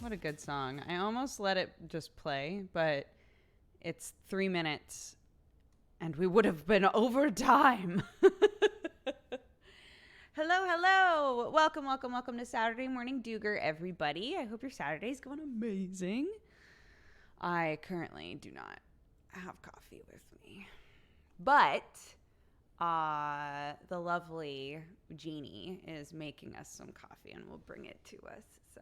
What a good song. I almost let it just play, but it's 3 minutes and we would have been over time. Hello. Welcome to Saturday Morning Dooger, everybody. I hope your Saturday's going amazing. I currently do not have coffee with me, but the lovely Jeannie is making us some coffee and will bring it to us. So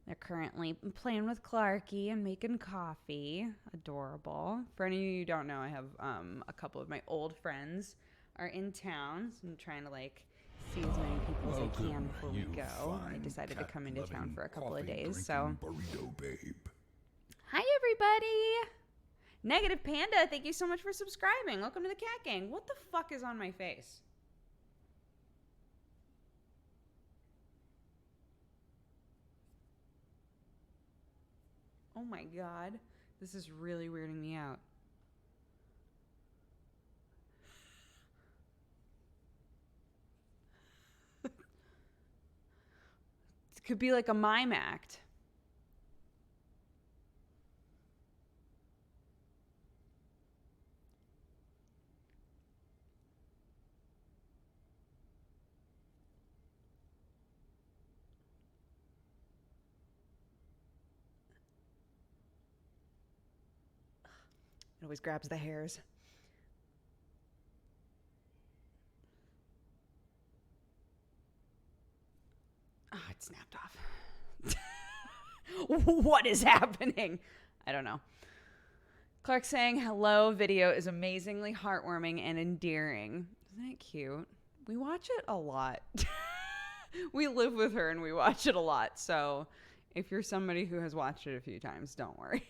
they're currently playing with Clarky and making coffee. Adorable. For any of you who don't know, I have a couple of my old friends are in town, so I'm trying to see as many people as I can before we go. I decided to come into town for a couple of days. So burrito babe. Hi everybody. Negative Panda, thank you so much for subscribing. Welcome to the Cat Gang. What the fuck is on my face? Oh my god. This is really weirding me out. It could be like a mime act. It always grabs the hairs. Oh, it snapped off. What is happening? I don't know. Clark saying hello video is amazingly heartwarming and endearing. Isn't it cute? We watch it a lot. We live with her and we watch it a lot. So if you're somebody who has watched it a few times, don't worry.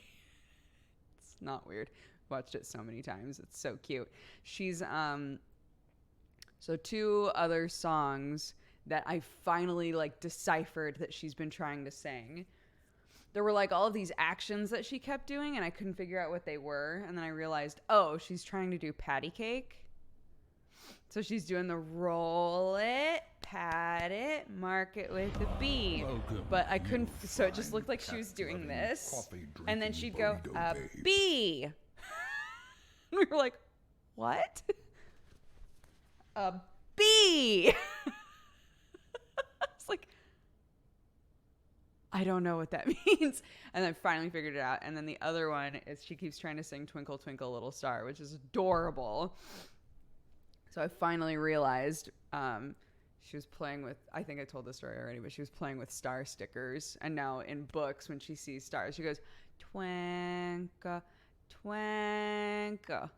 It's not weird. Watched it so many times. It's so cute. She's so 2 other songs that I finally deciphered that she's been trying to sing. There were all of these actions that she kept doing and I couldn't figure out what they were, and then I realized, oh, she's trying to do patty cake. So she's doing the roll it, pat it, mark it with a B. But I couldn't, so it just looked like she was doing this, and then she'd go a B. We were like, what? A B. It's like, I don't know what that means. And then finally figured it out. And then the other one is she keeps trying to sing Twinkle, Twinkle, Little Star, which is adorable. So I finally realized she was playing with, I think I told this story already, but she was playing with star stickers. And now in books, when she sees stars, she goes, twinkle, twinkle.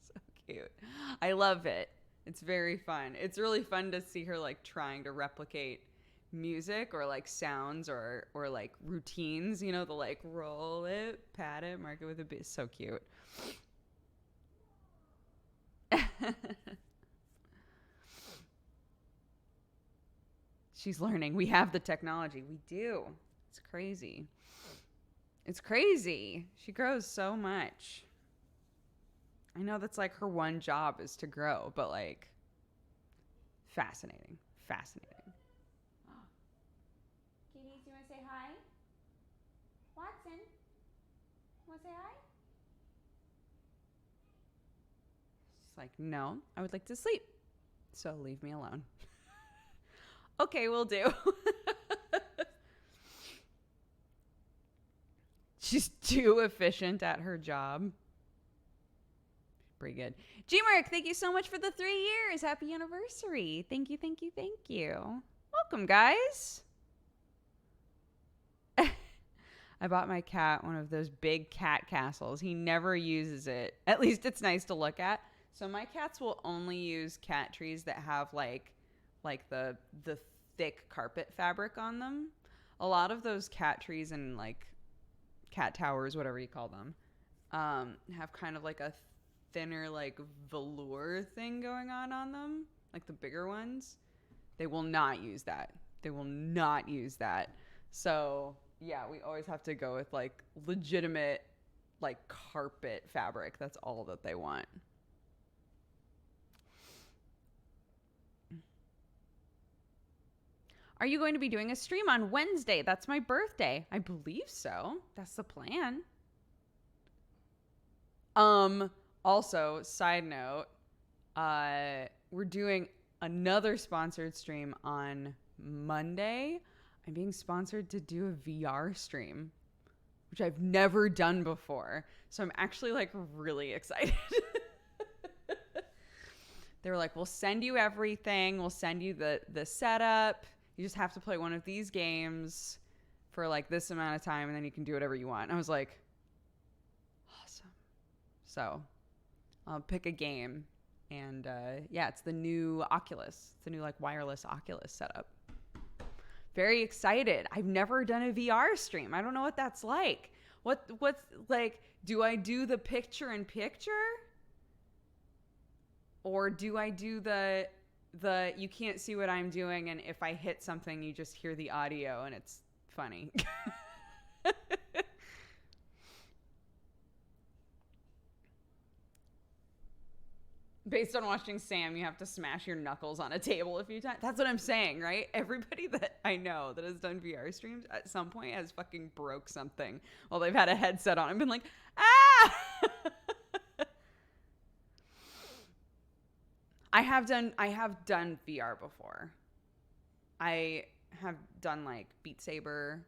So cute. I love it. It's very fun. It's really fun to see her trying to replicate music or sounds or routines, the roll it, pat it, mark it with a B. So cute. She's learning. We have the technology. We do. It's crazy. It's crazy. She grows so much. I know that's her one job is to grow, but fascinating. Fascinating. Kitty, do you want to say hi? Watson, you want to say hi? She's no, I would like to sleep. So leave me alone. Okay, we'll do. She's too efficient at her job. Pretty good. G-Mark, thank you so much for the 3 years. Happy anniversary. Thank you. Welcome, guys. I bought my cat one of those big cat castles. He never uses it. At least it's nice to look at. So my cats will only use cat trees that have the thick carpet fabric on them. A lot of those cat trees and cat towers, whatever you call them, have kind of a thinner velour thing going on them, the bigger ones. They will not use that. So yeah, we always have to go with legitimate carpet fabric. That's all that they want. Are you going to be doing a stream on Wednesday? That's my birthday. I believe so. That's the plan. Also, side note, we're doing another sponsored stream on Monday. I'm being sponsored to do a VR stream, which I've never done before. So I'm actually like really excited. They were like, we'll send you everything. We'll send you the setup. You just have to play one of these games for like this amount of time, and then you can do whatever you want. And I was like, awesome. So I'll pick a game. And yeah, it's the new Oculus. It's the new like wireless Oculus setup. Very excited. I've never done a VR stream. I don't know what that's like. What's like, do I do the picture in picture? Or do I do the you can't see what I'm doing, and if I hit something you just hear the audio and it's funny? Based on watching Sam, you have to smash your knuckles on a table a few times. That's what I'm saying, right? Everybody that I know that has done VR streams at some point has fucking broke something while they've had a headset on and been like, ah! I have done VR before. I have done like Beat Saber,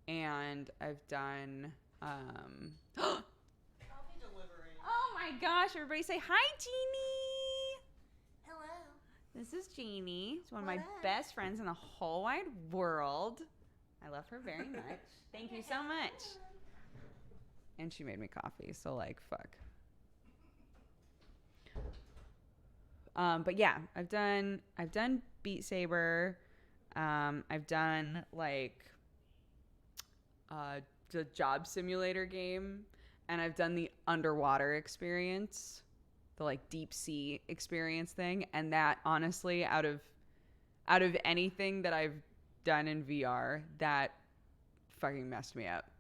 and I've done Coffee delivery. Oh my gosh, everybody say hi, Jeannie. Hello. This is Jeannie. She's one of my best friends in the whole wide world. I love her very much. Thank you so much. And she made me coffee, so like fuck. But yeah, I've done Beat Saber. I've done like the job simulator game, and I've done the underwater experience, the like deep sea experience thing. And that honestly, out of anything that I've done in VR, that fucking messed me up.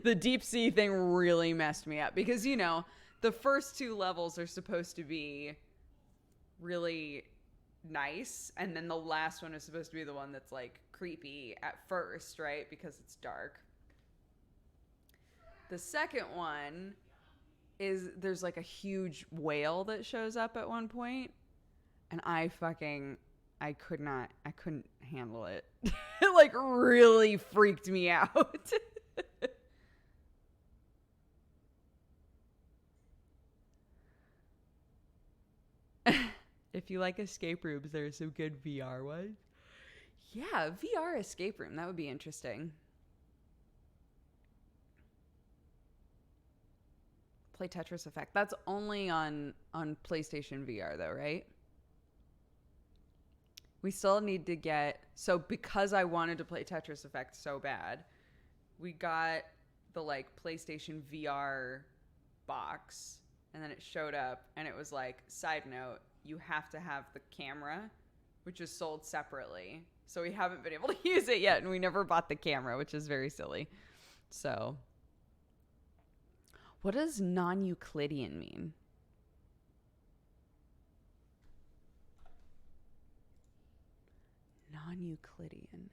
The deep sea thing really messed me up because, you know, the first two levels are supposed to be really nice, and then the last one is supposed to be the one that's like creepy at first, right? Because it's dark. The second one is there's like a huge whale that shows up at one point, and I couldn't handle it. It like really freaked me out. If you like escape rooms, there are some good VR ones. Yeah, VR escape room. That would be interesting. Play Tetris Effect. That's only on PlayStation VR though, right? We still need to get... So because I wanted to play Tetris Effect so bad, we got the like PlayStation VR box, and then it showed up and it was like, side note, you have to have the camera, which is sold separately. So we haven't been able to use it yet, and we never bought the camera, which is very silly. So what does non-Euclidean mean? Non-Euclidean.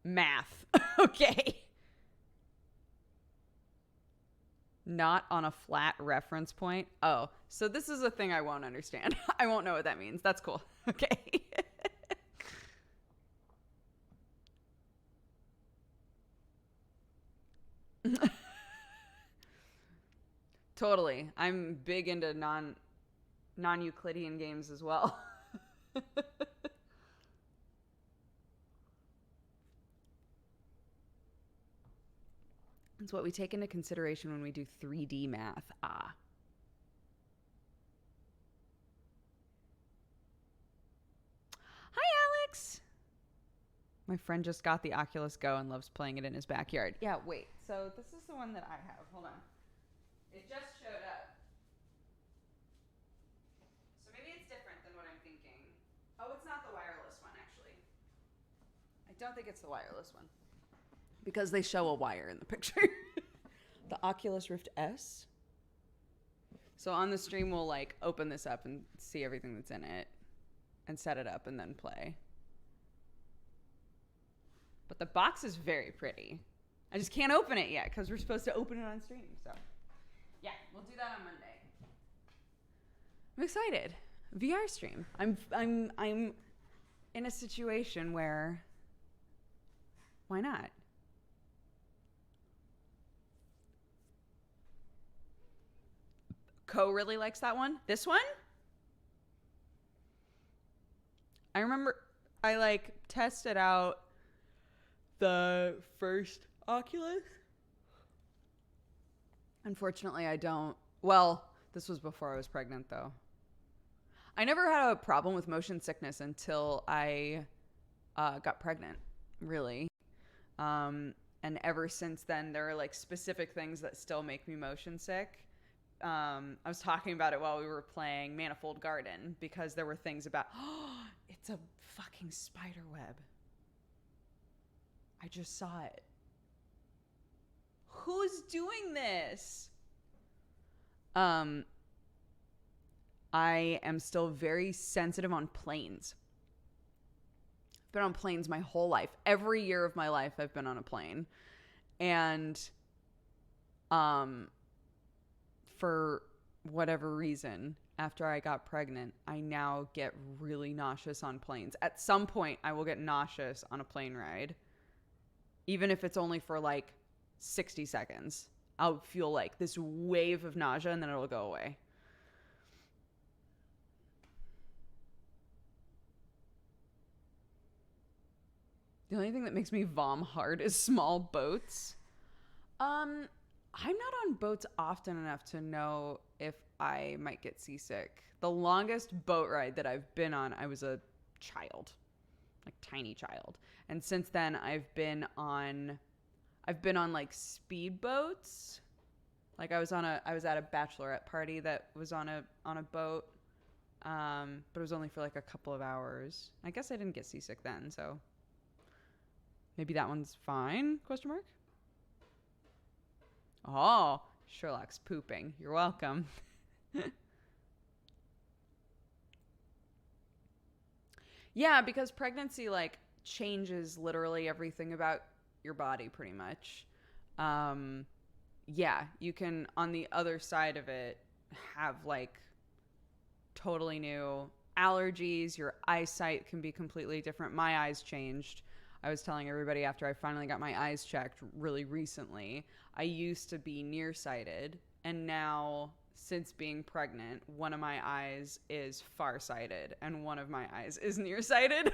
Math. Okay. Not on a flat reference point. Oh, so this is a thing I won't understand. I won't know what that means. That's cool. Okay. Totally. I'm big into non-Euclidean games as well. It's what we take into consideration when we do 3D math. Ah. Hi, Alex. My friend just got the Oculus Go and loves playing it in his backyard. Yeah, wait. So this is the one that I have. Hold on. It just showed up. So maybe it's different than what I'm thinking. Oh, it's not the wireless one, actually. I don't think it's the wireless one. Because they show a wire in the picture. The Oculus Rift S. So on the stream, we'll like open this up and see everything that's in it and set it up and then play. But the box is very pretty. I just can't open it yet because we're supposed to open it on stream. So yeah, we'll do that on Monday. I'm excited. VR stream. I'm in a situation where why not? Co really likes that one. This one? I remember I like tested out the first Oculus. Unfortunately, I don't. Well, this was before I was pregnant, though. I never had a problem with motion sickness until I got pregnant, really. And ever since then, there are like specific things that still make me motion sick. I was talking about it while we were playing Manifold Garden because there were things about, oh, it's a fucking spider web. I just saw it. Who's doing this? I am still very sensitive on planes. I've been on planes my whole life. Every year of my life, I've been on a plane. And for whatever reason, after I got pregnant, I now get really nauseous on planes. At some point, I will get nauseous on a plane ride. Even if it's only for like 60 seconds. I'll feel like this wave of nausea and then it'll go away. The only thing that makes me vom hard is small boats. I'm not on boats often enough to know if I might get seasick. The longest boat ride that I've been on, I was a child, like tiny child. And since then I've been on like speed boats. Like I was at a bachelorette party that was on a boat. But it was only for like a couple of hours. I guess I didn't get seasick then, so maybe that one's fine? Question mark. Oh, Sherlock's pooping. You're welcome. Yeah, because pregnancy like changes literally everything about your body pretty much. Yeah, you can on the other side of it have like totally new allergies. Your eyesight can be completely different. My eyes changed. I was telling everybody after I finally got my eyes checked really recently, I used to be nearsighted, and now since being pregnant, one of my eyes is farsighted and one of my eyes is nearsighted.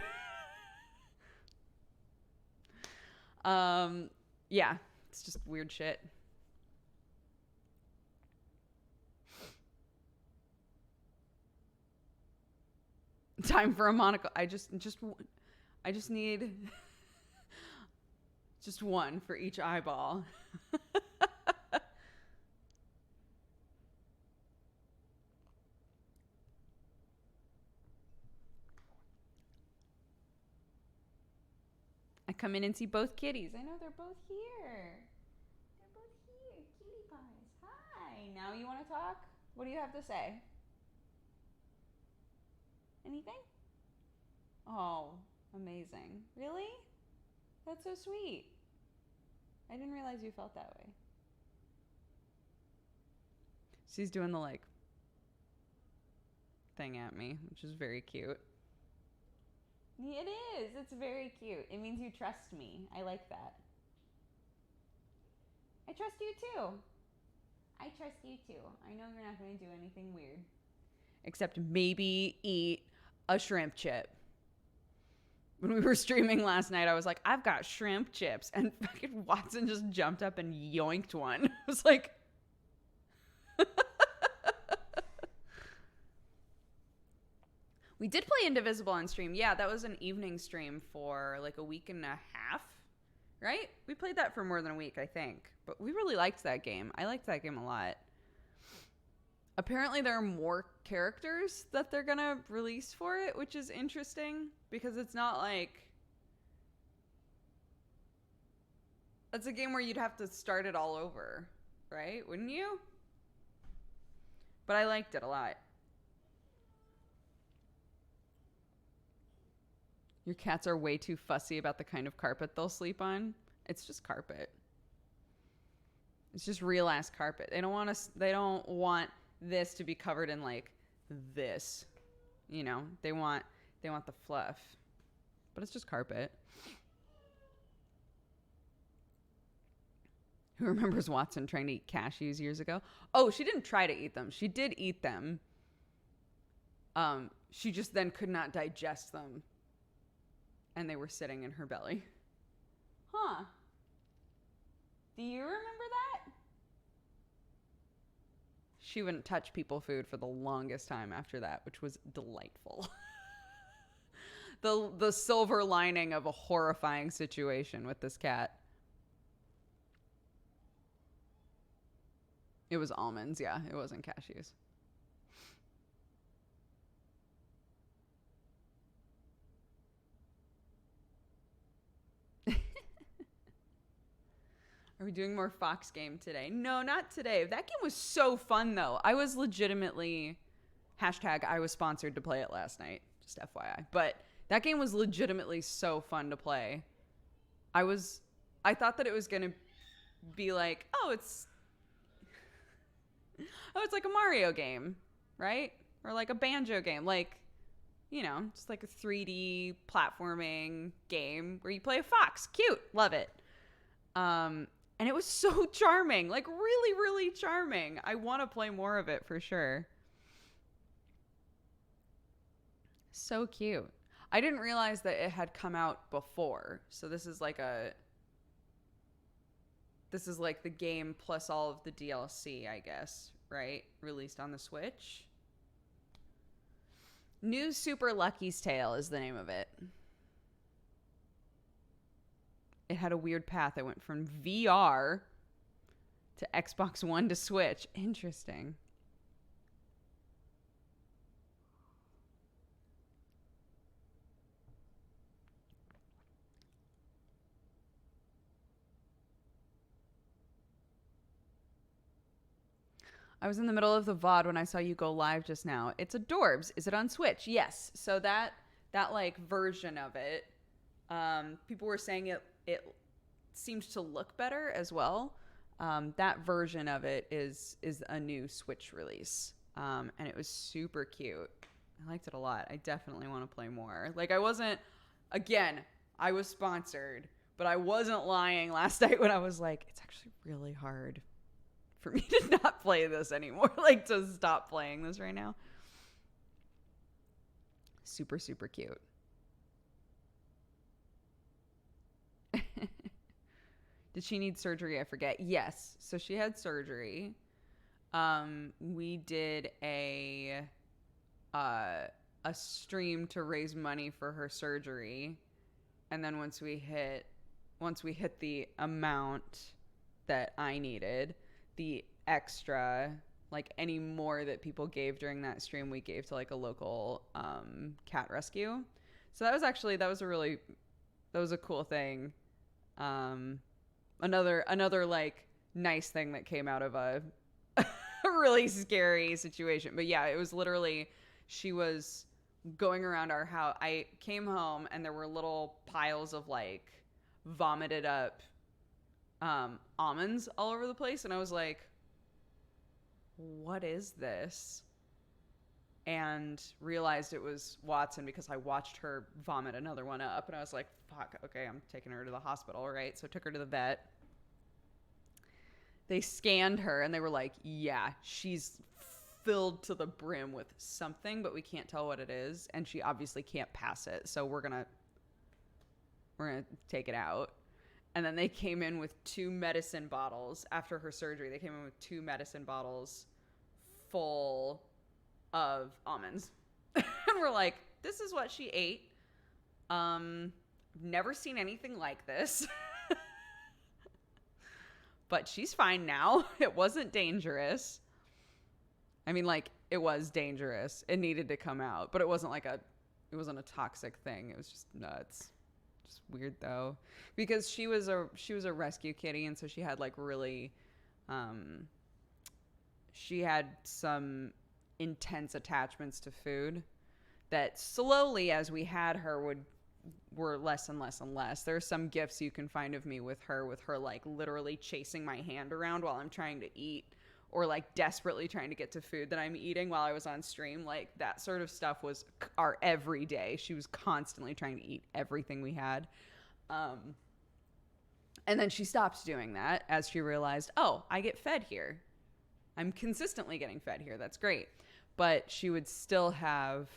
Yeah, it's just weird shit. Time for a monocle. I just need just one for each eyeball. I come in and see both kitties. I know they're both here. They're both here. Kitty pies. Hi. Now you want to talk? What do you have to say? Anything? Oh, amazing. Really? That's so sweet. I didn't realize you felt that way. She's doing the like thing at me, which is very cute. It is. It's very cute. It means you trust me. I like that. I trust you too. I trust you too. I know you're not going to do anything weird. Except maybe eat a shrimp chip. When we were streaming last night, I was like, I've got shrimp chips. And fucking Watson just jumped up and yoinked one. I was like... We did play Indivisible on stream. Yeah, that was an evening stream for like a week and a half, right? We played that for more than a week, I think. But we really liked that game. I liked that game a lot. Apparently there are more characters that they're going to release for it, which is interesting because it's not like That's a game where you'd have to start it all over, right? Wouldn't you? But I liked it a lot. Your cats are way too fussy about the kind of carpet they'll sleep on. It's just carpet. It's just real ass carpet. They don't want this to be covered in like this. You know, they want the fluff. But it's just carpet. Who remembers Watson trying to eat cashews years ago? Oh, she didn't try to eat them. She did eat them. She just then could not digest them. And they were sitting in her belly. Huh. Do you remember that? She wouldn't touch people food for the longest time after that, which was delightful. The silver lining of a horrifying situation with this cat. It was almonds, yeah. It wasn't cashews. Are we doing more Fox game today? No, not today. That game was so fun, though. I was legitimately... I was sponsored to play it last night. Just FYI. But that game was legitimately so fun to play. I thought that it was going to be like, it's like a Mario game, right? Or like a Banjo game. Like, you know, just like a 3D platforming game where you play a fox. Cute. Love it. And it was so charming, like really, really charming. I want to play more of it for sure. So cute. I didn't realize that it had come out before. So this is like the game plus all of the DLC, I guess, right? Released on the Switch. New Super Lucky's Tale is the name of it. It had a weird path. It went from VR to Xbox One to Switch. Interesting. I was in the middle of the VOD when I saw you go live just now. It's adorbs. Is it on Switch? Yes. So that like version of it, people were saying it seemed to look better as well. That version of it is a new Switch release. And it was super cute. I liked it a lot. I definitely want to play more. Like I was sponsored, but I wasn't lying last night when I was like, it's actually really hard for me to not play this anymore. Like to stop playing this right now. Super, super cute. Did she need surgery? I forget. Yes. So she had surgery. We did a stream to raise money for her surgery. And then once we hit the amount that I needed, the extra, like any more that people gave during that stream, we gave to like a local cat rescue. So that was a cool thing. Another like nice thing that came out of a really scary situation. But yeah, it was literally, she was going around our house. I came home and there were little piles of like vomited up almonds all over the place. And I was like, what is this? And realized it was Watson because I watched her vomit another one up. And I was like, fuck, okay, I'm taking her to the hospital, right? So I took her to the vet. They scanned her and they were like, yeah, she's filled to the brim with something, but we can't tell what it is. And she obviously can't pass it. So we're going to take it out. And then they came in with 2 medicine bottles after her surgery. They came in with 2 medicine bottles full of almonds. And we're like, this is what she ate. Never seen anything like this. But she's fine now. It wasn't dangerous. I mean, like, it was dangerous. It needed to come out. But it wasn't a toxic thing. It was just nuts. is weird though, because she was a rescue kitty, and so she had like really, she had some intense attachments to food that slowly, as we had her, were less and less and less. There are some gifs you can find of me with her like literally chasing my hand around while I'm trying to eat, or like desperately trying to get to food that I'm eating while I was on stream. Like that sort of stuff was our everyday. She was constantly trying to eat everything we had. And then she stopped doing that as she realized, oh, I get fed here. I'm consistently getting fed here. That's great. But she would still have,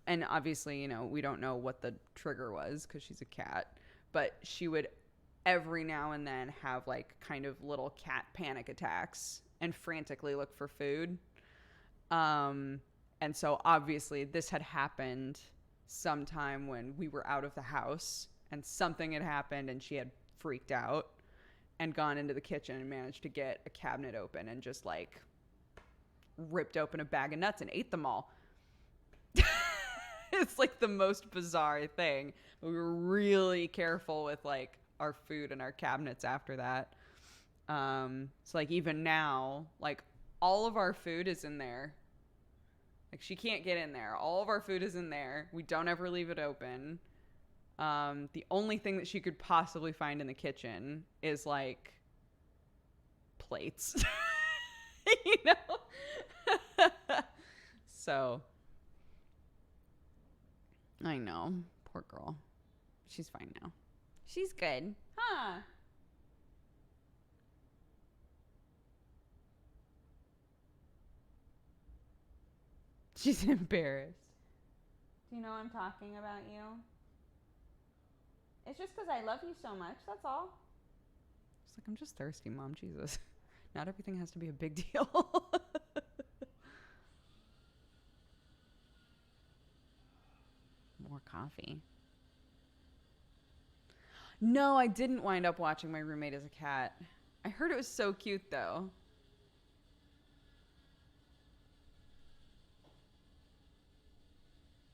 and obviously, you know, we don't know what the trigger was because she's a cat, but she would every now and then have like kind of little cat panic attacks and frantically look for food. And so obviously this had happened sometime when we were out of the house and something had happened and she had freaked out and gone into the kitchen and managed to get a cabinet open and just like ripped open a bag of nuts and ate them all. It's like the most bizarre thing. We were really careful with like our food and our cabinets after that. So like even now, like all of our food is in there. Like she can't get in there. All of our food is in there. We don't ever leave it open. The only thing that she could possibly find in the kitchen is like plates. You know? So I know. Poor girl. She's fine now. She's good. Huh? She's embarrassed. Do you know I'm talking about you? It's just because I love you so much. That's all. She's like, I'm just thirsty, Mom. Jesus. Not everything has to be a big deal. More coffee. No, I didn't wind up watching My Roommate as a Cat. I heard it was so cute, though.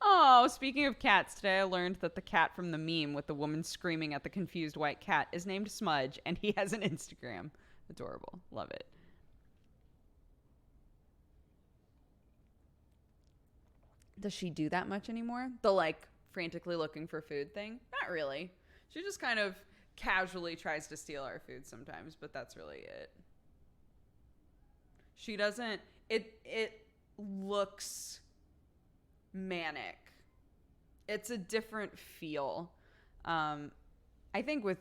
Oh, speaking of cats, today I learned that the cat from the meme with the woman screaming at the confused white cat is named Smudge, and he has an Instagram. Adorable. Love it. Does she do that much anymore? The, like, frantically looking for food thing? Not really. She just kind of casually tries to steal our food sometimes, but that's really it. She doesn't... It looks manic. It's a different feel. I think with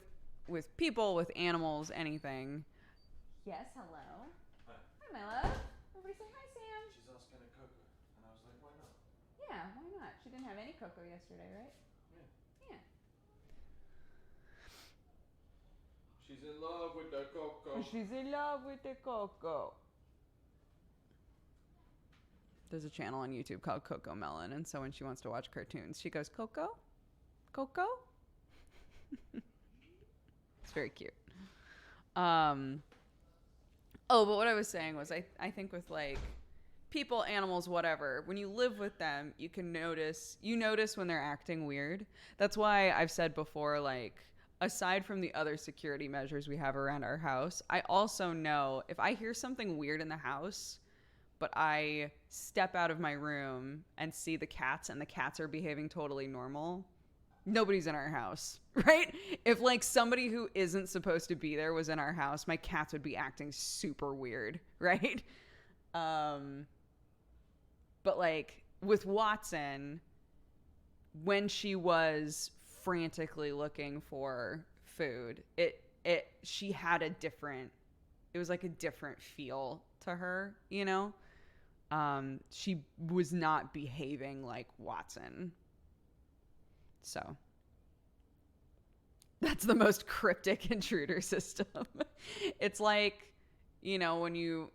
people, with animals, anything. Yes, hello. Hi. Hi, my love. Everybody say hi, Sam. She's asking a cocoa. And I was like, why not? Yeah, why not? She didn't have any cocoa yesterday, right? Yeah. Yeah. She's in love with the cocoa. She's in love with the cocoa. There's a channel on YouTube called Coco Melon, and so when she wants to watch cartoons, she goes, Coco? Coco? It's very cute. Oh, but what I was saying was I think with like people, animals, whatever, when you live with them, you notice when they're acting weird. That's why I've said before, like, aside from the other security measures we have around our house, I also know if I hear something weird in the house, but I step out of my room and see the cats and the cats are behaving totally normal, nobody's in our house, right? If like somebody who isn't supposed to be there was in our house, my cats would be acting super weird, right? But like with Watson, when she was frantically looking for food, she had it was like a different feel to her, you know? She was not behaving like Watson. So that's the most cryptic intruder system. It's like, you know, when you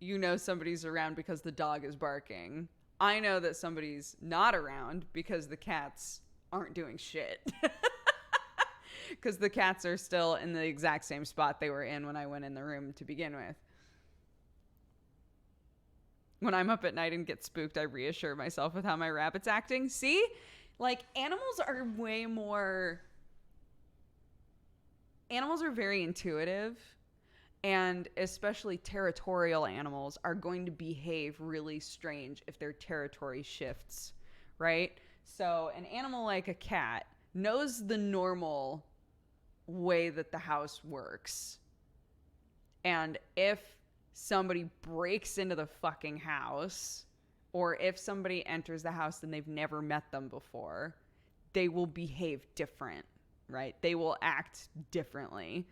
know somebody's around because the dog is barking. I know that somebody's not around because the cats aren't doing shit. Because the cats are still in the exact same spot they were in when I went in the room to begin with. When I'm up at night and get spooked, I reassure myself with how my rabbit's acting. See? Like, animals are very intuitive, and especially territorial animals are going to behave really strange if their territory shifts, right? So an animal like a cat knows the normal way that the house works. And if somebody breaks into the fucking house, or if somebody enters the house and they've never met them before, they will behave different, right? They will act differently.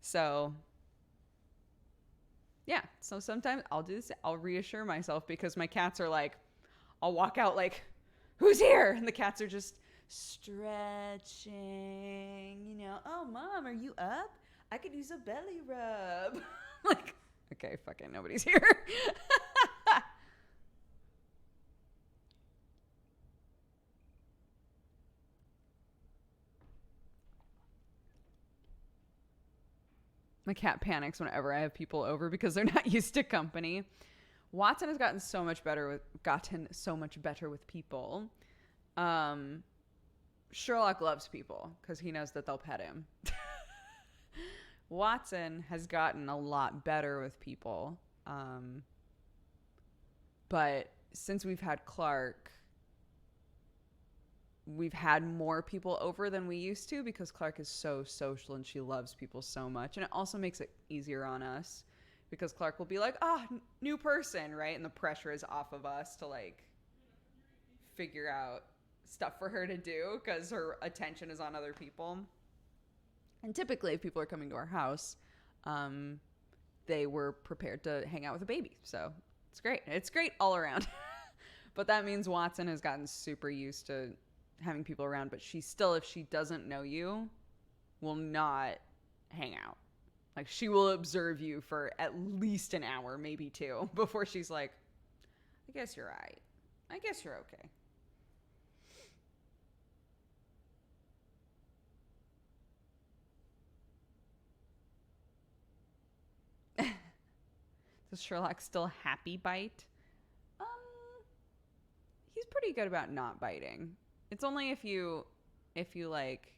So, yeah. So sometimes I'll do this. I'll reassure myself because my cats are like, I'll walk out like, who's here? And the cats are just stretching, you know, oh, Mom, are you up? I could use a belly rub. Like, okay, fucking nobody's here. My cat panics whenever I have people over because they're not used to company. Watson has gotten so much better with people. Sherlock loves people because he knows that they'll pet him. Watson has gotten a lot better with people. But since we've had Clark, we've had more people over than we used to because Clark is so social and she loves people so much. And it also makes it easier on us because Clark will be like, new person, right? And the pressure is off of us to like figure out stuff for her to do because her attention is on other people. And typically if people are coming to our house, they were prepared to hang out with a baby. So it's great. It's great all around. But that means Watson has gotten super used to having people around, but she still, if she doesn't know you, will not hang out. Like, she will observe you for at least an hour, maybe two, before she's like, I guess you're right. I guess you're okay. Does Sherlock still happy bite? He's pretty good about not biting. It's only if you like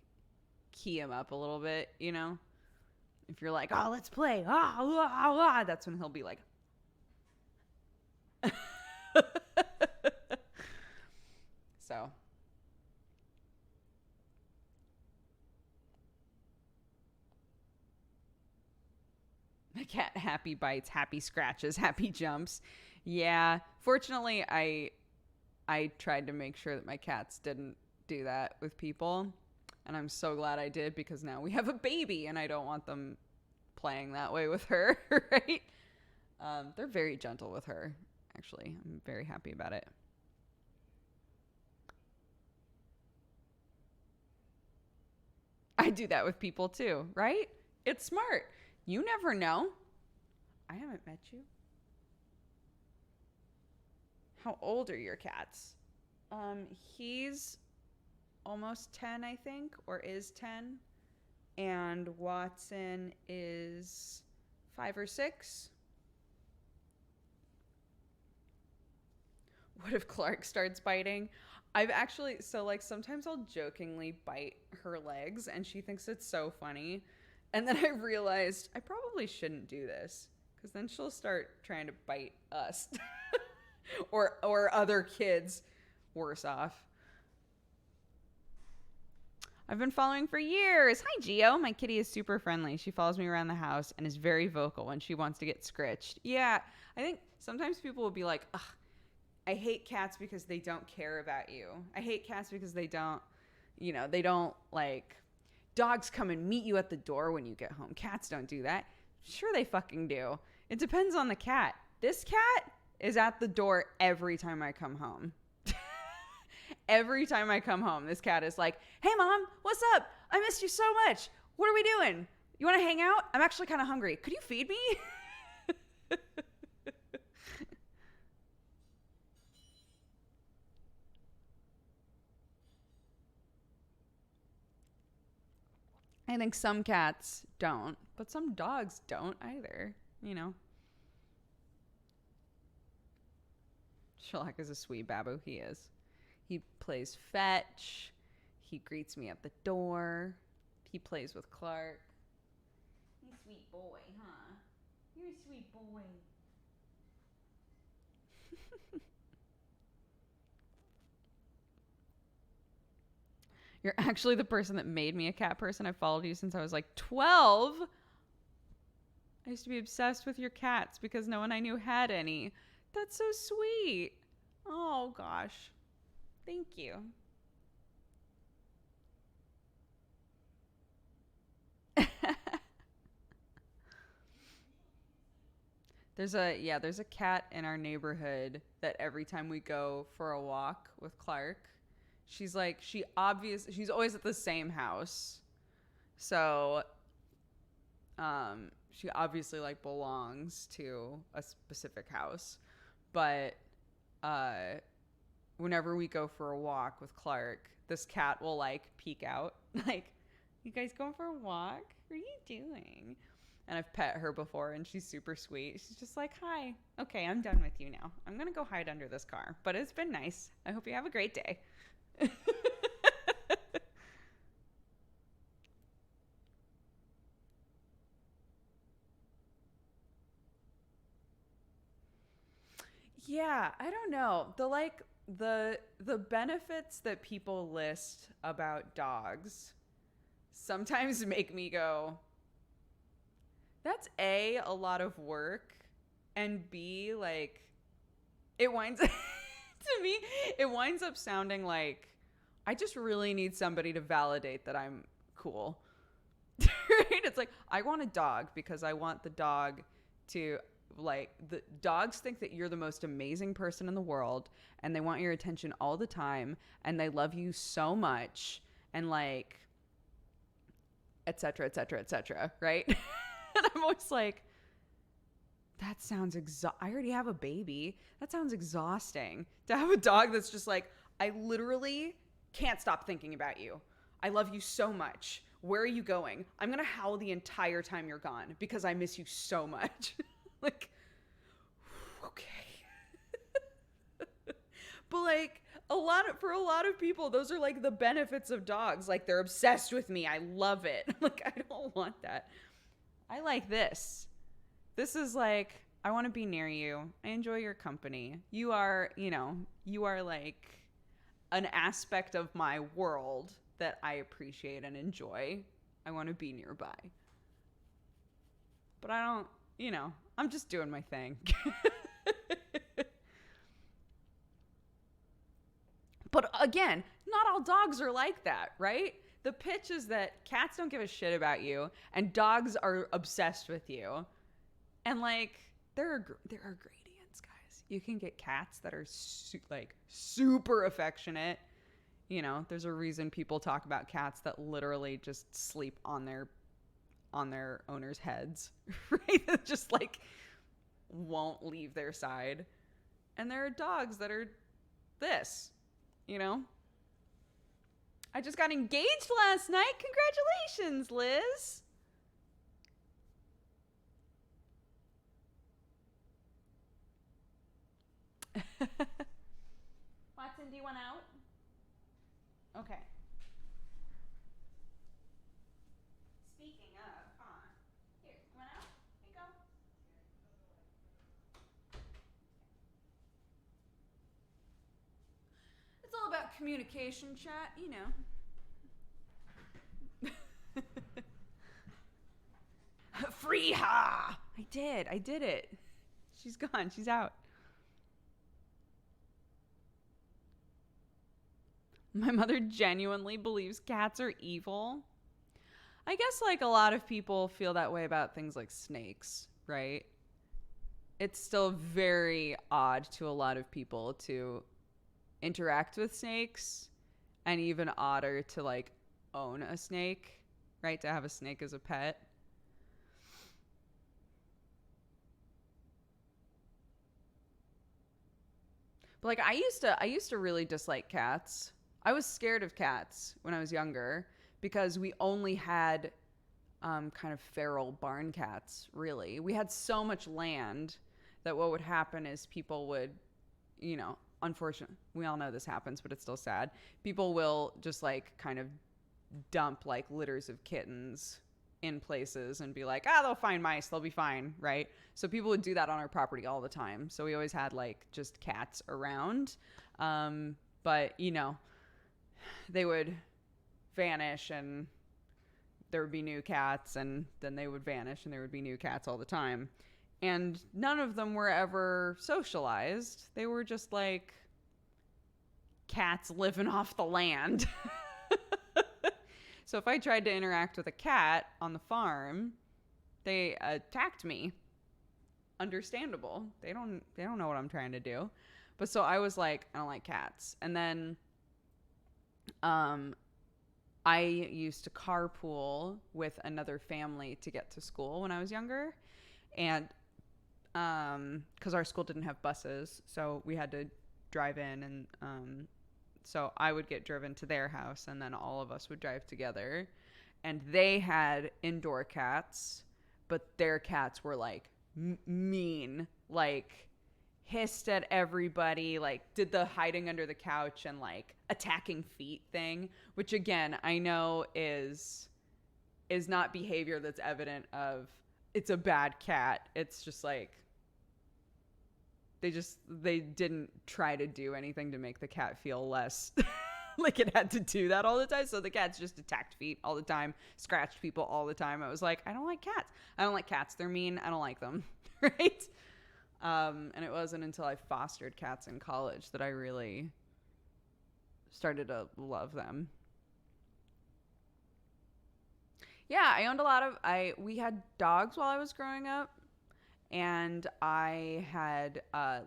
key him up a little bit, you know? If you're like, oh, let's play. That's when he'll be like. So. My cat happy bites, happy scratches, happy jumps. Yeah. Fortunately, I tried to make sure that my cats didn't do that with people. And I'm so glad I did because now we have a baby and I don't want them playing that way with her, right? They're very gentle with her, actually. I'm very happy about it. I do that with people too, right? It's smart. You never know. I haven't met you. How old are your cats? He's almost 10, I think, or is 10. And Watson is 5 or 6. What if Clark starts biting? Sometimes I'll jokingly bite her legs and she thinks it's so funny. And then I realized I probably shouldn't do this because then she'll start trying to bite us or other kids worse off. I've been following for years. Hi, Gio. My kitty is super friendly. She follows me around the house and is very vocal when she wants to get scritched. Yeah, I think sometimes people will be like, ugh, I hate cats because they don't care about you. I hate cats because they don't like, dogs come and meet you at the door when you get home. Cats don't do that. Sure they fucking do. It depends on the cat. This cat is at the door every time I come home. Every time I come home, this cat is like, hey, Mom, what's up? I missed you so much. What are we doing? You want to hang out? I'm actually kind of hungry. Could you feed me? I think some cats don't, but some dogs don't either, you know. Sherlock is a sweet babu. He is. He plays fetch. He greets me at the door. He plays with Clark. He's a sweet boy, huh? You're a sweet boy. You're actually the person that made me a cat person. I followed you since I was like 12. I used to be obsessed with your cats because no one I knew had any. That's so sweet. Oh, gosh. Thank you. There's a cat in our neighborhood that every time we go for a walk with Clark, she's she's always at the same house. So she obviously like belongs to a specific house. But whenever we go for a walk with Clark, this cat will like peek out. Like, you guys going for a walk? What are you doing? And I've pet her before and she's super sweet. She's just like, hi. Okay, I'm done with you now. I'm going to go hide under this car. But it's been nice. I hope you have a great day. Yeah, I don't know. The benefits that people list about dogs sometimes make me go, that's A lot of work, and B, like, it winds to me, it winds up sounding like I just really need somebody to validate that I'm cool. Right? It's like, I want a dog because I want the dog to, like, the dogs think that you're the most amazing person in the world and they want your attention all the time and they love you so much and, like, et cetera, et cetera, et cetera, right? And I'm always like, that sounds I already have a baby. That sounds exhausting to have a dog that's just like, I literally can't stop thinking about you. I love you so much. Where are you going? I'm going to howl the entire time you're gone because I miss you so much. Like, okay. But like for a lot of people, those are like the benefits of dogs. Like, they're obsessed with me. I love it. Like, I don't want that. I like this. This is like, I want to be near you. I enjoy your company. You are like an aspect of my world that I appreciate and enjoy. I want to be nearby. But I don't, I'm just doing my thing. But again, not all dogs are like that, right? The pitch is that cats don't give a shit about you and dogs are obsessed with you. And like, there are gradients, guys. You can get cats that are super affectionate. There's a reason people talk about cats that literally just sleep on their owners' heads, right? That just like won't leave their side. And there are dogs that are this, I just got engaged last night. Congratulations, Liz. Watson, do you want out? Okay. Speaking of, here, you want out? Here you go. It's all about communication, chat, Free ha! I did it. She's gone. She's out. My mother genuinely believes cats are evil. I guess like a lot of people feel that way about things like snakes, right? It's still very odd to a lot of people to interact with snakes, and even odder to like own a snake, right? To have a snake as a pet. But like I used to really dislike cats. I was scared of cats when I was younger because we only had kind of feral barn cats, really. We had so much land that what would happen is people would, unfortunately, we all know this happens, but it's still sad. People will just like kind of dump like litters of kittens in places and be like, they'll find mice, they'll be fine, right? So people would do that on our property all the time. So we always had like just cats around. But you know, they would vanish and there would be new cats, and then they would vanish and there would be new cats all the time. And none of them were ever socialized. They were just like cats living off the land. So if I tried to interact with a cat on the farm, they attacked me. Understandable. They don't know what I'm trying to do. But so I was like, I don't like cats. And then I used to carpool with another family to get to school when I was younger. And because our school didn't have buses, so we had to drive in, and so I would get driven to their house, and then all of us would drive together. And they had indoor cats, but their cats were like mean, like hissed at everybody, like did the hiding under the couch and like attacking feet thing, which again, I know is not behavior that's evident of it's a bad cat. It's just like they didn't try to do anything to make the cat feel less like it had to do that all the time. So the cats just attacked feet all the time, scratched people all the time. I was like, I don't like cats. I don't like cats. They're mean. I don't like them. Right? And it wasn't until I fostered cats in college that I really started to love them. Yeah, I owned we had dogs while I was growing up. And I had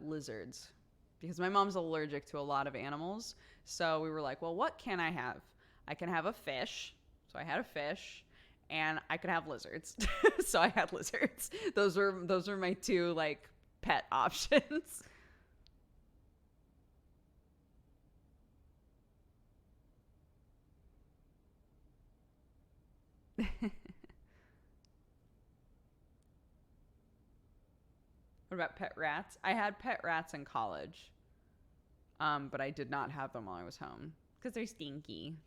lizards because my mom's allergic to a lot of animals. So we were like, well, what can I have? I can have a fish. So I had a fish, and I could have lizards. So I had lizards. Those were my two like pet options. What about pet rats? I had pet rats in college, but I did not have them while I was home because they're stinky.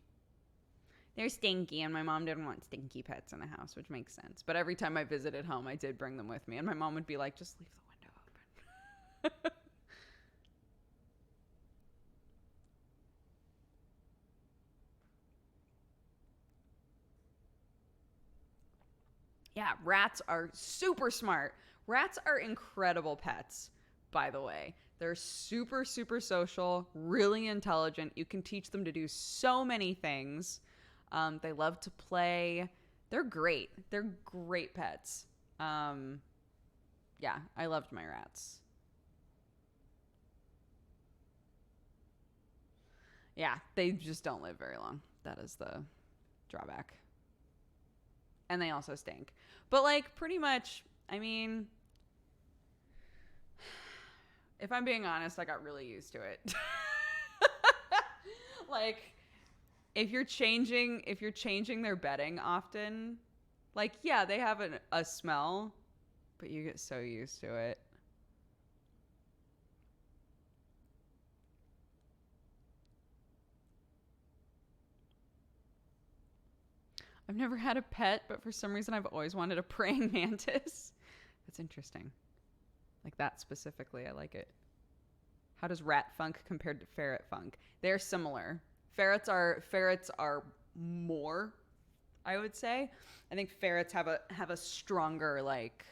They're stinky, and my mom didn't want stinky pets in the house, which makes sense. But every time I visited home, I did bring them with me, and my mom would be like, just leave the window open. Yeah, rats are super smart. Rats are incredible pets, by the way. They're super, super social, really intelligent. You can teach them to do so many things. They love to play. They're great. They're great pets. Yeah, I loved my rats. Yeah, they just don't live very long. That is the drawback. And they also stink. But like pretty much, I mean, if I'm being honest, I got really used to it. Like if you're changing their bedding often, like yeah, they have a smell, but you get so used to it. I've never had a pet, but for some reason I've always wanted a praying mantis. That's interesting. Like that specifically, I like it. How does rat funk compared to ferret funk? They're similar. Ferrets are more, I would say. I think ferrets have a stronger like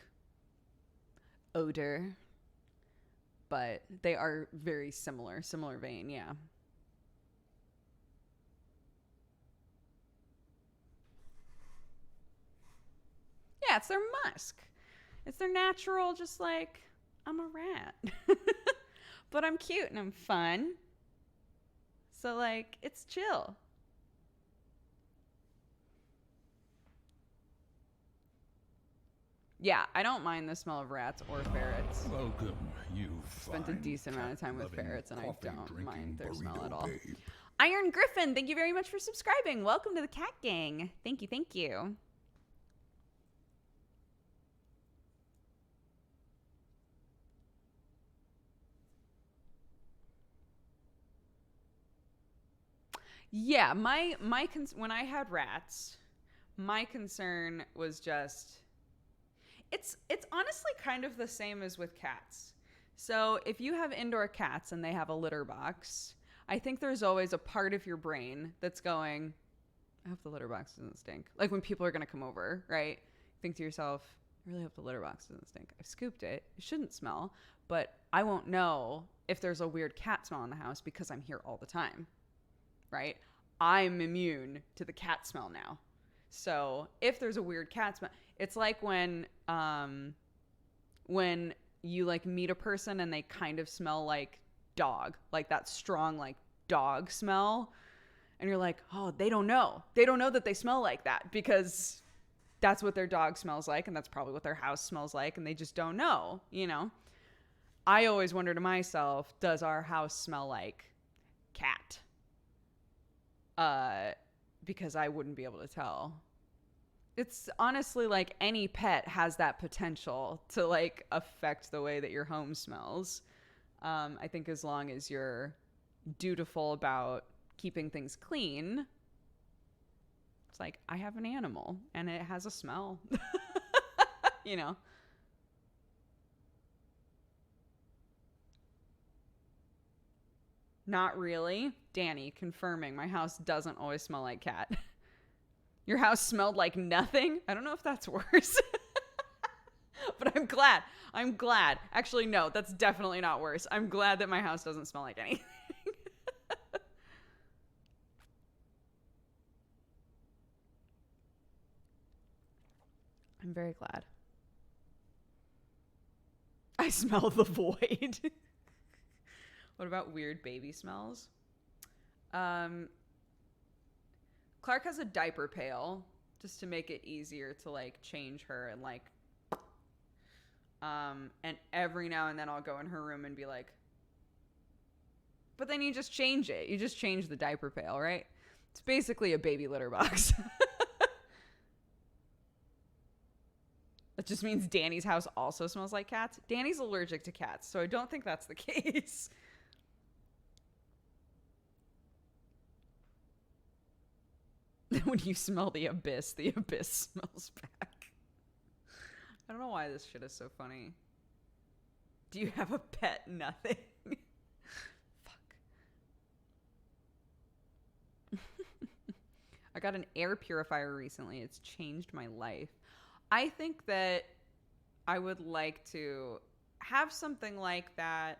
odor, but they are very similar vein, yeah. Yeah, it's their musk. It's their natural, just like, I'm a rat. But I'm cute and I'm fun. So, like, it's chill. Yeah, I don't mind the smell of rats or ferrets. Welcome, you Spent a decent amount of time with ferrets, and I don't mind their smell at all. Babe. Iron Griffin, thank you very much for subscribing. Welcome to the Cat Gang. Thank you, thank you. Yeah, when I had rats, my concern was just it's honestly kind of the same as with cats. So if you have indoor cats and they have a litter box, I think there's always a part of your brain that's going, I hope the litter box doesn't stink. Like when people are going to come over, right? Think to yourself, I really hope the litter box doesn't stink. I've scooped it. It shouldn't smell, but I won't know if there's a weird cat smell in the house because I'm here all the time, right? I'm immune to the cat smell now. So if there's a weird cat smell, it's like when you like meet a person and they kind of smell like dog, like that strong like dog smell, and you're like, oh, they don't know that they smell like that because that's what their dog smells like, and that's probably what their house smells like, and they just don't know, you know. I always wonder to myself, does our house smell like cat? Because I wouldn't be able to tell. It's honestly like any pet has that potential to like affect the way that your home smells. I think as long as you're dutiful about keeping things clean, it's like, I have an animal and it has a smell, you know? Not really. Danny confirming my house doesn't always smell like cat. Your house smelled like nothing? I don't know if that's worse. But I'm glad. Actually, no, that's definitely not worse. I'm glad that my house doesn't smell like anything. I'm very glad. I smell the void. What about weird baby smells? Clark has a diaper pail just to make it easier to like change her and like and every now and then I'll go in her room and be like, but then you just change it. You just change the diaper pail, right? It's basically a baby litter box. That just means Danny's house also smells like cats. Danny's allergic to cats, so I don't think that's the case. When you smell the abyss smells back. I don't know why this shit is so funny. Do you have a pet? Nothing. Fuck. I got an air purifier recently. It's changed my life. I think that I would like to have something like that.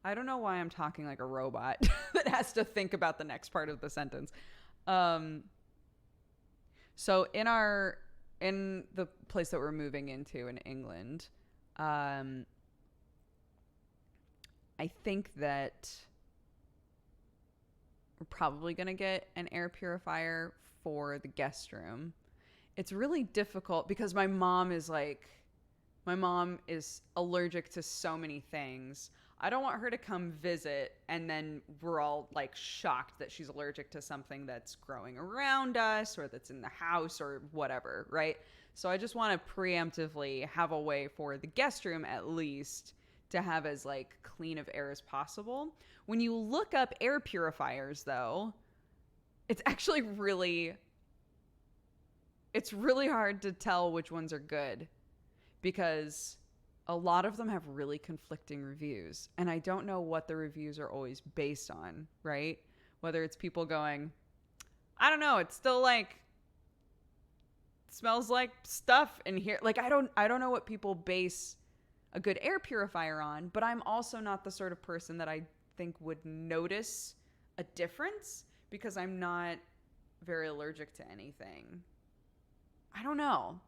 I don't know why I'm talking like a robot that has to think about the next part of the sentence. So in the place that we're moving into in England, I think that we're probably going to get an air purifier for the guest room. It's really difficult because my mom is allergic to so many things. I don't want her to come visit and then we're all like shocked that she's allergic to something that's growing around us or that's in the house or whatever, right? So I just want to preemptively have a way for the guest room at least to have as like clean of air as possible. When you look up air purifiers though, it's actually really hard to tell which ones are good because a lot of them have really conflicting reviews. And I don't know what the reviews are always based on, right? Whether it's people going, I don't know, it's still like, smells like stuff in here. Like, I don't know what people base a good air purifier on, but I'm also not the sort of person that I think would notice a difference because I'm not very allergic to anything. I don't know.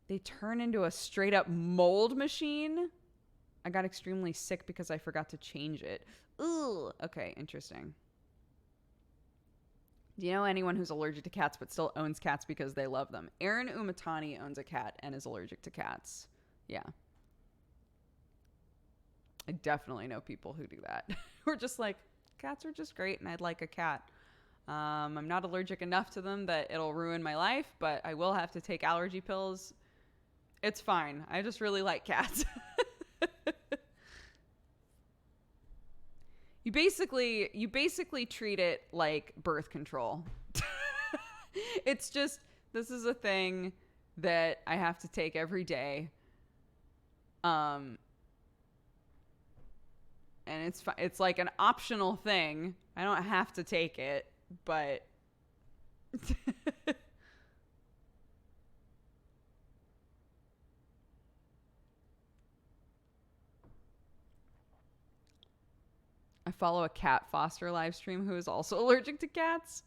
They turn into a straight up mold machine. I got extremely sick because I forgot to change it. Ooh. Okay, interesting. Do you know anyone who's allergic to cats but still owns cats because they love them? Aaron Umatani owns a cat and is allergic to cats. Yeah. I definitely know people who do that. Who are just like, cats are just great and I'd like a cat. I'm not allergic enough to them that it'll ruin my life, but I will have to take allergy pills. It's fine. I just really like cats. You basically treat it like birth control. It's just, this is a thing that I have to take every day. And it's like an optional thing. I don't have to take it, but I follow a cat foster live stream who is also allergic to cats.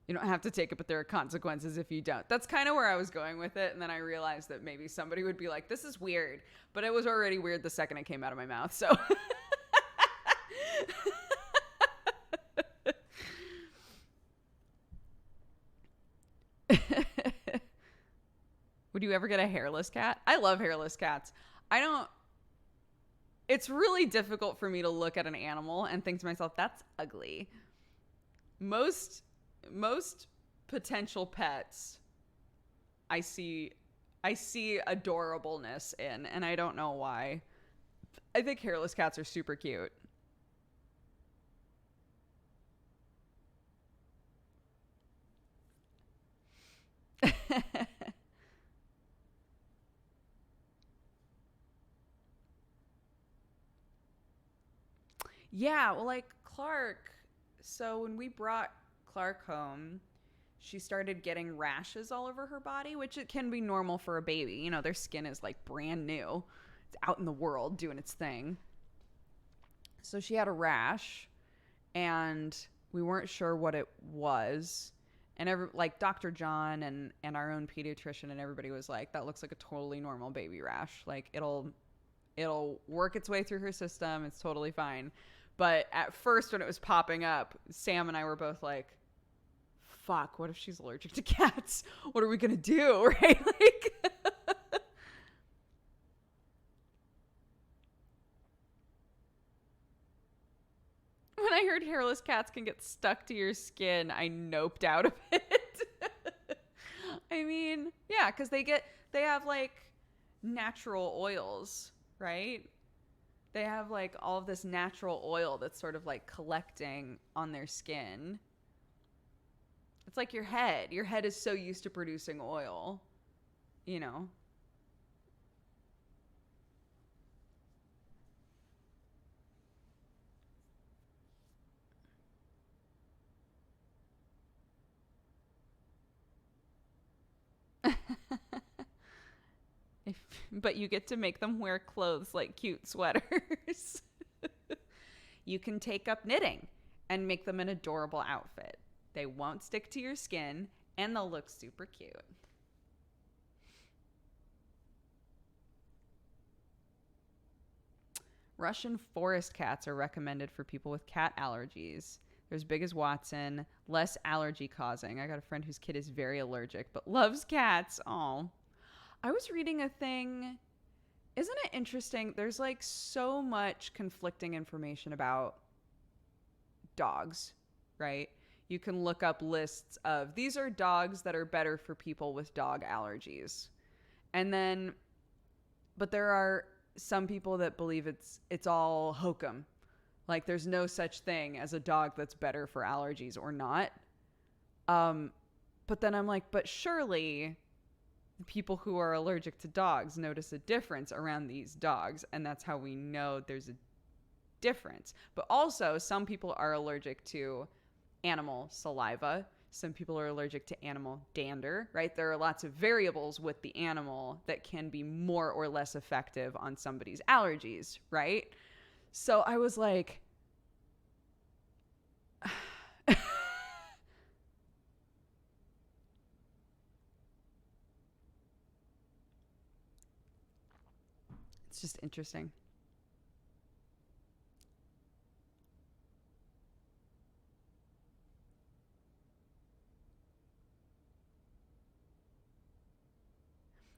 You don't have to take it, but there are consequences if you don't. That's kind of where I was going with it. And then I realized that maybe somebody would be like, this is weird. But it was already weird the second it came out of my mouth. So would you ever get a hairless cat? I love hairless cats. It's really difficult for me to look at an animal and think to myself, that's ugly. Most potential pets I see adorableness in, and I don't know why. I think hairless cats are super cute. Yeah, well, like Clark. So when we brought Clark home, she started getting rashes all over her body, which it can be normal for a baby. You know, their skin is like brand new. It's out in the world doing its thing. So she had a rash, and we weren't sure what it was. And like Dr. John and our own pediatrician and everybody was like, that looks like a totally normal baby rash. Like it'll work its way through her system. It's totally fine. But at first when it was popping up, Sam and I were both like, fuck, what if she's allergic to cats? What are we going to do? Right? Like, when I heard hairless cats can get stuck to your skin, I noped out of it. I mean, yeah, because they have like natural oils, right? They have like all of this natural oil that's sort of like collecting on their skin. It's like your head. Your head is so used to producing oil, you know? But you get to make them wear clothes like cute sweaters. You can take up knitting and make them an adorable outfit. They won't stick to your skin, and they'll look super cute. Russian forest cats are recommended for people with cat allergies. They're as big as Watson, less allergy causing. I got a friend whose kid is very allergic, but loves cats. Oh, I was reading a thing. Isn't it interesting? There's like so much conflicting information about dogs, right? You can look up lists of these are dogs that are better for people with dog allergies. And then, but there are some people that believe it's all hokum. Like there's no such thing as a dog that's better for allergies or not. But then I'm like, but surely people who are allergic to dogs notice a difference around these dogs, and that's how we know there's a difference. But also, some people are allergic to animal saliva. Some people are allergic to animal dander, right? There are lots of variables with the animal that can be more or less effective on somebody's allergies, right? So I was like, it's just interesting.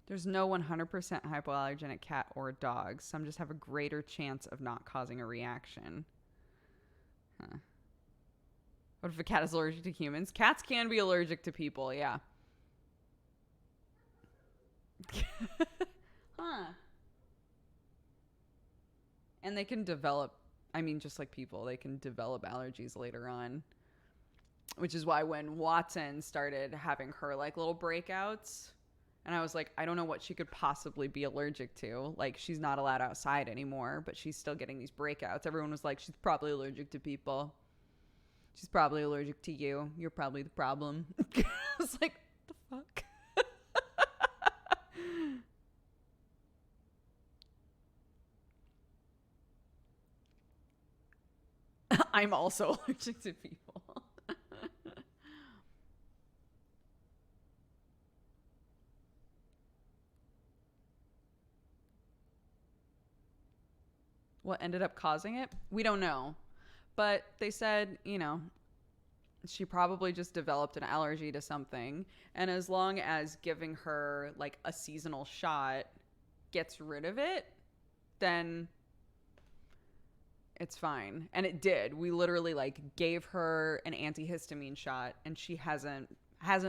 There's no 100% hypoallergenic cat or dog. Some just have a greater chance of not causing a reaction. Huh. What if a cat is allergic to humans? Cats can be allergic to people, yeah. Huh. And they can develop, I mean, just like people, they can develop allergies later on. Which is why when Watson started having her like little breakouts, and I was like, I don't know what she could possibly be allergic to. Like, she's not allowed outside anymore, but she's still getting these breakouts. Everyone was like, she's probably allergic to people. She's probably allergic to you. You're probably the problem. I was like, what the fuck? I'm also allergic to people. What ended up causing it? We don't know. But they said, you know, she probably just developed an allergy to something. And as long as giving her like a seasonal shot gets rid of it, then it's fine. And it did. We literally like gave her an antihistamine shot and she hasn't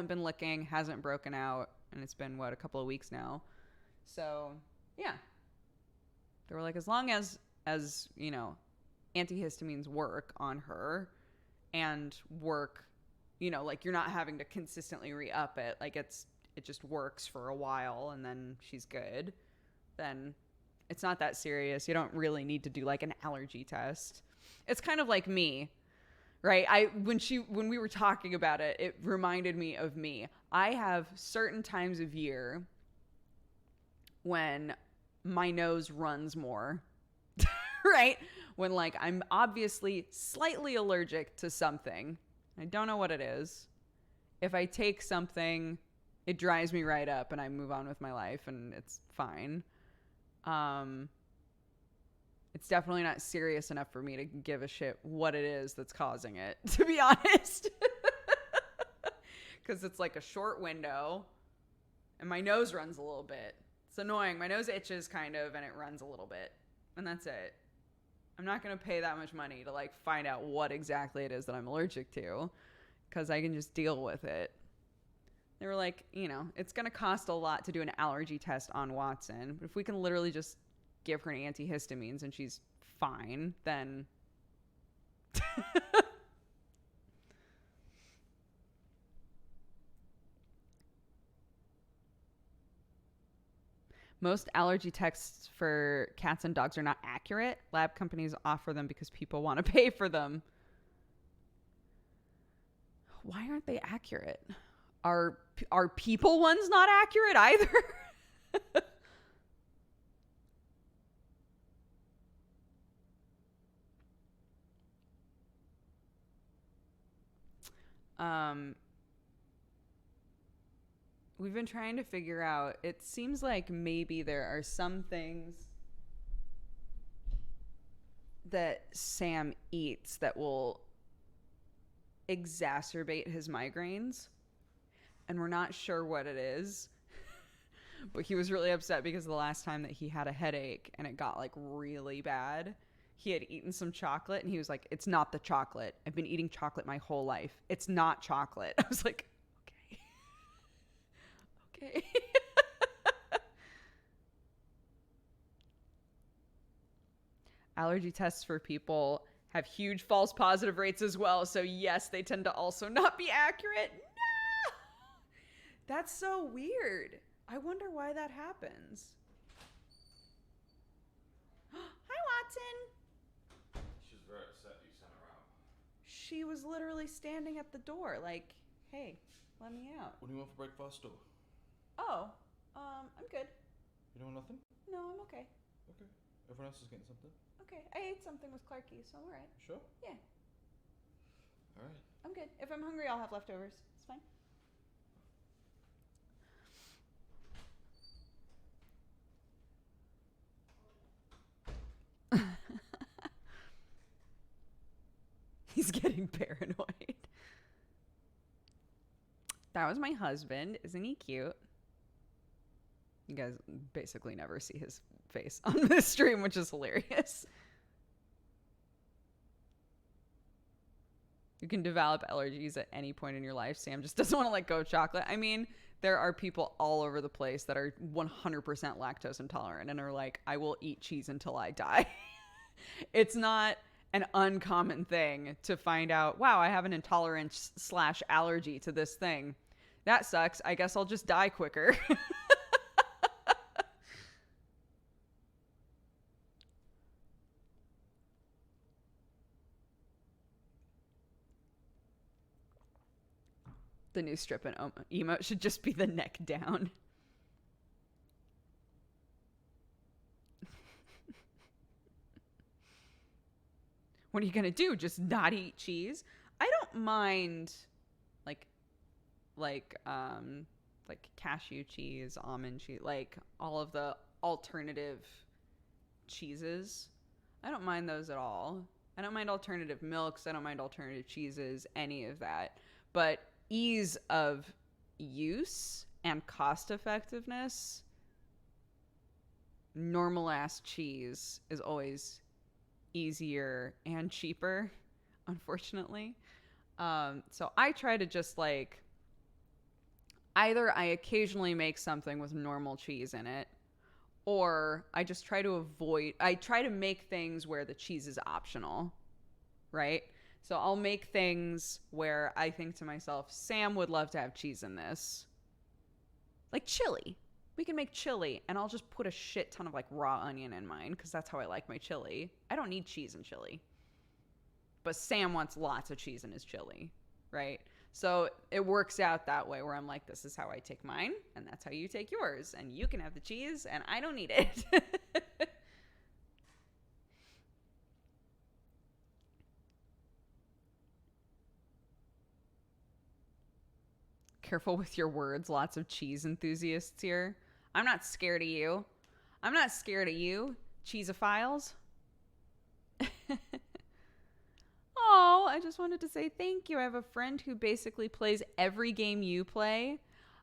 been licking, hasn't broken out, and it's been a couple of weeks now. So, yeah. They were like, as long as you know, antihistamines work on her and work, you know, like you're not having to consistently re-up it, like it just works for a while and then she's good, then it's not that serious. You don't really need to do like an allergy test. It's kind of like me, right? When we were talking about it, it reminded me of me. I have certain times of year when my nose runs more, right? When like I'm obviously slightly allergic to something. I don't know what it is. If I take something, it dries me right up and I move on with my life and it's fine. It's definitely not serious enough for me to give a shit what it is that's causing it, to be honest. Because it's like a short window and my nose runs a little bit. It's annoying. My nose itches kind of and it runs a little bit. And that's it. I'm not going to pay that much money to like find out what exactly it is that I'm allergic to because I can just deal with it. They were like, you know, it's going to cost a lot to do an allergy test on Watson. But if we can literally just give her antihistamines and she's fine, then most allergy tests for cats and dogs are not accurate. Lab companies offer them because people want to pay for them. Why aren't they accurate? Are people ones not accurate either? We've been trying to figure out, it seems like maybe there are some things that Sam eats that will exacerbate his migraines. And we're not sure what it is. But he was really upset because the last time that he had a headache and it got like really bad, he had eaten some chocolate and he was like, it's not the chocolate. I've been eating chocolate my whole life. It's not chocolate. I was like, okay. Allergy tests for people have huge false positive rates as well. So yes, they tend to also not be accurate. No! That's so weird. I wonder why that happens. Hi, Watson. She's very upset you sent her out. She was literally standing at the door like, hey, let me out. What do you want for breakfast or? Oh, I'm good. You don't want nothing? No, I'm okay. Okay. Everyone else is getting something? Okay. I ate something with Clarky, so I'm all right. Sure? Yeah. All right. I'm good. If I'm hungry, I'll have leftovers. It's fine. He's getting paranoid. That was my husband. Isn't he cute? You guys basically never see his face on this stream, which is hilarious. You can develop allergies at any point in your life. Sam just doesn't want to let go of chocolate. I mean, there are people all over the place that are 100% lactose intolerant and are like, I will eat cheese until I die. It's not an uncommon thing to find out, wow, I have an intolerance / allergy to this thing. That sucks. I guess I'll just die quicker. The new strip and emote should just be the neck down. What are you gonna do? Just not eat cheese? I don't mind like cashew cheese, almond cheese, like all of the alternative cheeses. I don't mind those at all. I don't mind alternative milks. I don't mind alternative cheeses, any of that. But ease of use and cost effectiveness, normal ass cheese is always easier and cheaper, unfortunately. So I try to just like, either I occasionally make something with normal cheese in it, or I just try to make things where the cheese is optional, right? So I'll make things where I think to myself, Sam would love to have cheese in this. Like chili. We can make chili, and I'll just put a shit ton of like raw onion in mine because that's how I like my chili. I don't need cheese in chili. But Sam wants lots of cheese in his chili, right? So it works out that way where I'm like, this is how I take mine, and that's how you take yours. And you can have the cheese, and I don't need it. Careful with your words. Lots of cheese enthusiasts here. I'm not scared of you. I'm not scared of you, cheesophiles. Oh, I just wanted to say thank you. I have a friend who basically plays every game you play.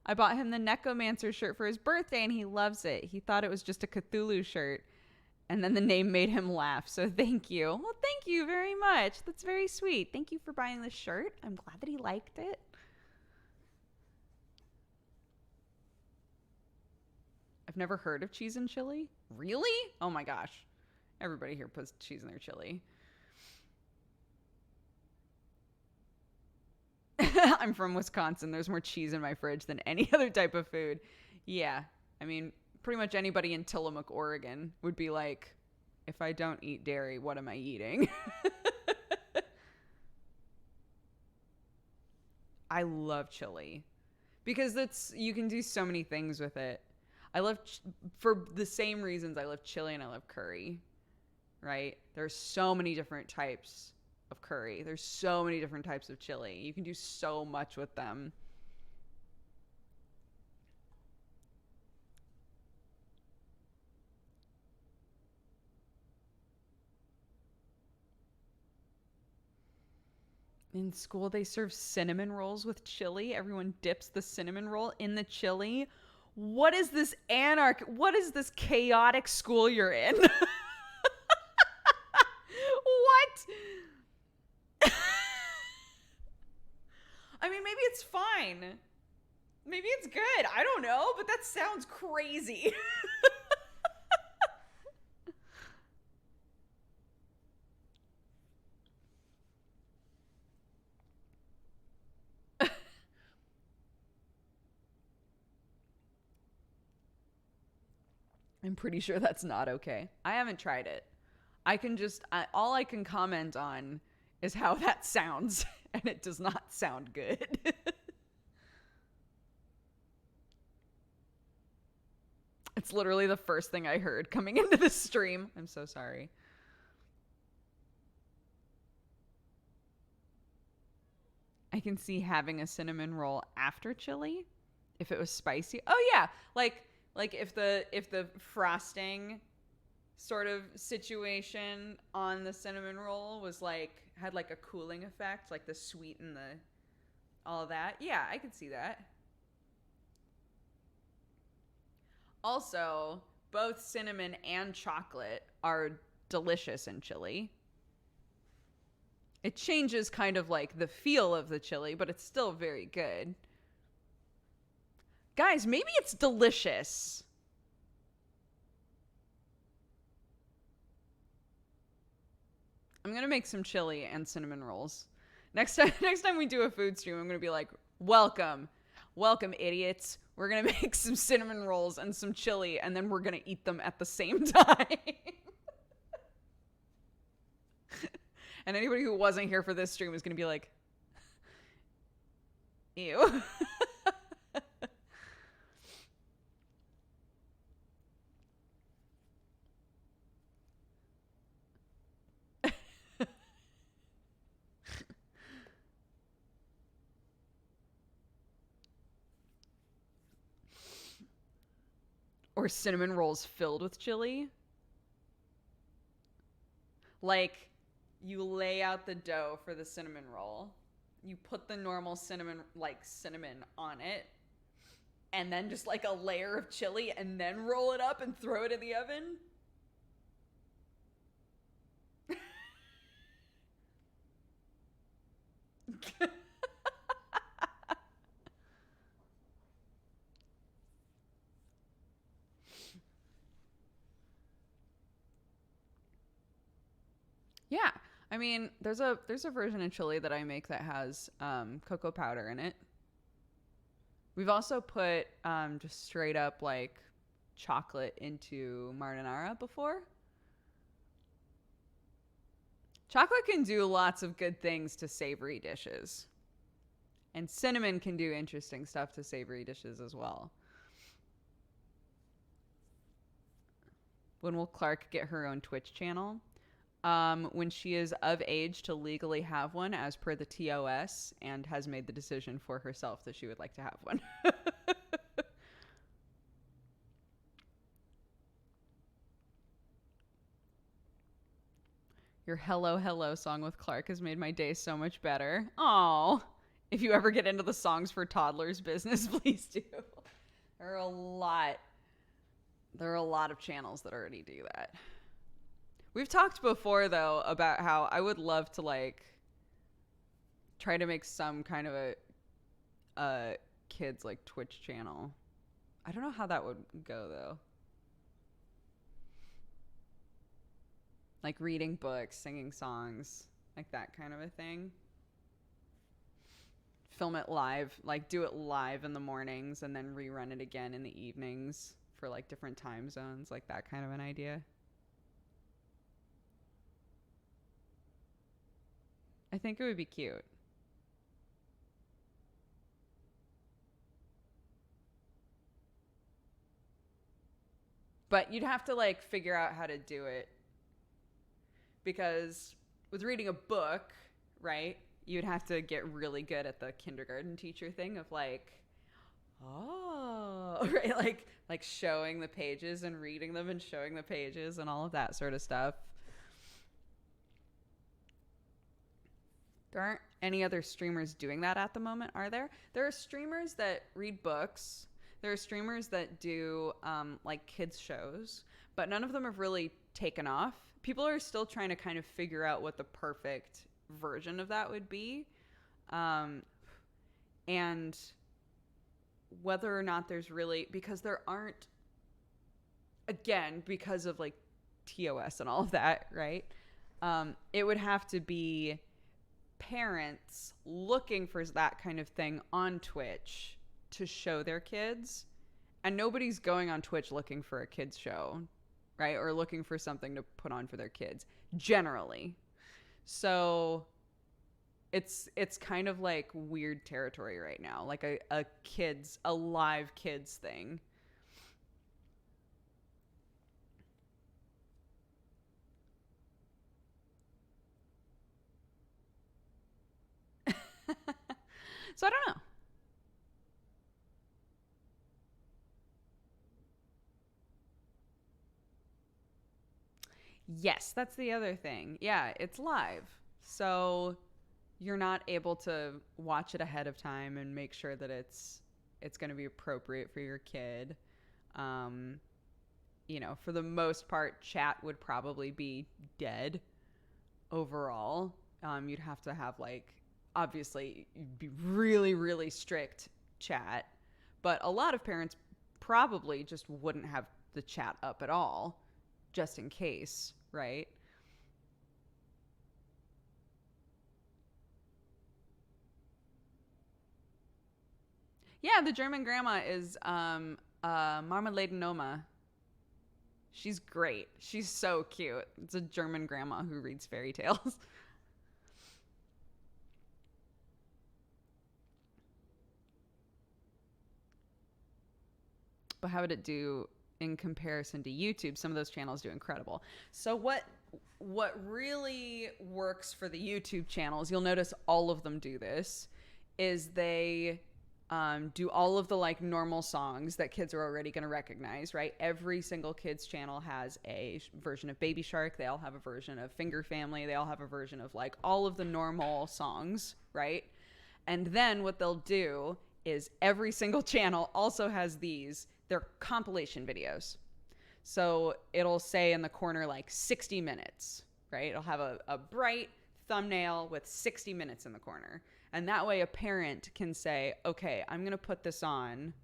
I bought him the Necromancer shirt for his birthday, and he loves it. He thought it was just a Cthulhu shirt, and then the name made him laugh. So thank you. Well, thank you very much. That's very sweet. Thank you for buying the shirt. I'm glad that he liked it. I've never heard of cheese and chili. Really? Oh my gosh. Everybody here puts cheese in their chili. I'm from Wisconsin. There's more cheese in my fridge than any other type of food. Yeah. I mean, pretty much anybody in Tillamook, Oregon would be like, if I don't eat dairy, what am I eating? I love chili because you can do so many things with it. I love, for the same reasons I love chili and I love curry, right? There's so many different types of curry. There's so many different types of chili. You can do so much with them. In school, they serve cinnamon rolls with chili. Everyone dips the cinnamon roll in the chili. What is this what is this chaotic school you're in? What? I mean, maybe it's fine. Maybe it's good. I don't know, but that sounds crazy. I'm pretty sure that's not okay. I haven't tried it. All I can comment on is how that sounds, and it does not sound good. It's literally the first thing I heard coming into the stream. I'm so sorry. I can see having a cinnamon roll after chili if it was spicy. Oh yeah, like if the frosting sort of situation on the cinnamon roll was had a cooling effect, like the sweet and all of that. Yeah, I could see that. Also, both cinnamon and chocolate are delicious in chili. It changes kind of like the feel of the chili, but it's still very good. Guys, maybe it's delicious. I'm going to make some chili and cinnamon rolls. Next time we do a food stream, I'm going to be like, welcome, idiots. We're going to make some cinnamon rolls and some chili, and then we're going to eat them at the same time. And anybody who wasn't here for this stream is going to be like, ew. Or cinnamon rolls filled with chili. Like, you lay out the dough for the cinnamon roll. You put the normal cinnamon on it. And then just like a layer of chili and then roll it up and throw it in the oven. Yeah, I mean, there's a version of chili that I make that has cocoa powder in it. We've also put just straight up like chocolate into marinara before. Chocolate can do lots of good things to savory dishes. And cinnamon can do interesting stuff to savory dishes as well. When will Clark get her own Twitch channel? When she is of age to legally have one as per the TOS and has made the decision for herself that she would like to have one. Your Hello Hello song with Clark has made my day so much better. Aw. If you ever get into the songs for toddlers business, please do. There are a lot of channels that already do that. We've talked before, though, about how I would love to, like, try to make some kind of a kids, like, Twitch channel. I don't know how that would go, though. Like, reading books, singing songs, like that kind of a thing. Film it live, like, do it live in the mornings and then rerun it again in the evenings for, like, different time zones, like that kind of an idea. I think it would be cute. But you'd have to like figure out how to do it. Because with reading a book, right, you'd have to get really good at the kindergarten teacher thing of like, oh, right, like showing the pages and reading them and showing the pages and all of that sort of stuff. There aren't any other streamers doing that at the moment, are there? There are streamers that read books. There are streamers that do like kids shows, but none of them have really taken off. People are still trying to kind of figure out what the perfect version of that would be. And whether or not there's really, because there aren't, again, because of like TOS and all of that, right? It would have to be parents looking for that kind of thing on Twitch to show their kids, and nobody's going on Twitch looking for a kids show, right? Or looking for something to put on for their kids generally. So it's kind of like weird territory right now, like a live kids thing. So I don't know. Yes, that's the other thing. Yeah, it's live. So you're not able to watch it ahead of time and make sure that it's going to be appropriate for your kid. You know, for the most part, chat would probably be dead overall. You'd have to have like, obviously, you'd be really, really strict chat. But a lot of parents probably just wouldn't have the chat up at all, just in case, right? Yeah, the German grandma is Marmalade Noma. She's great. She's so cute. It's a German grandma who reads fairy tales. But how would it do in comparison to YouTube? Some of those channels do incredible. So what really works for the YouTube channels, you'll notice all of them do this, is they do all of the like normal songs that kids are already going to recognize, right? Every single kids channel has a version of Baby Shark. They all have a version of Finger Family. They all have a version of like all of the normal songs, right? And then what they'll do is every single channel also has these. They're compilation videos. So it'll say in the corner like 60 minutes, right? It'll have a bright thumbnail with 60 minutes in the corner. And that way a parent can say, okay, I'm going to put this on,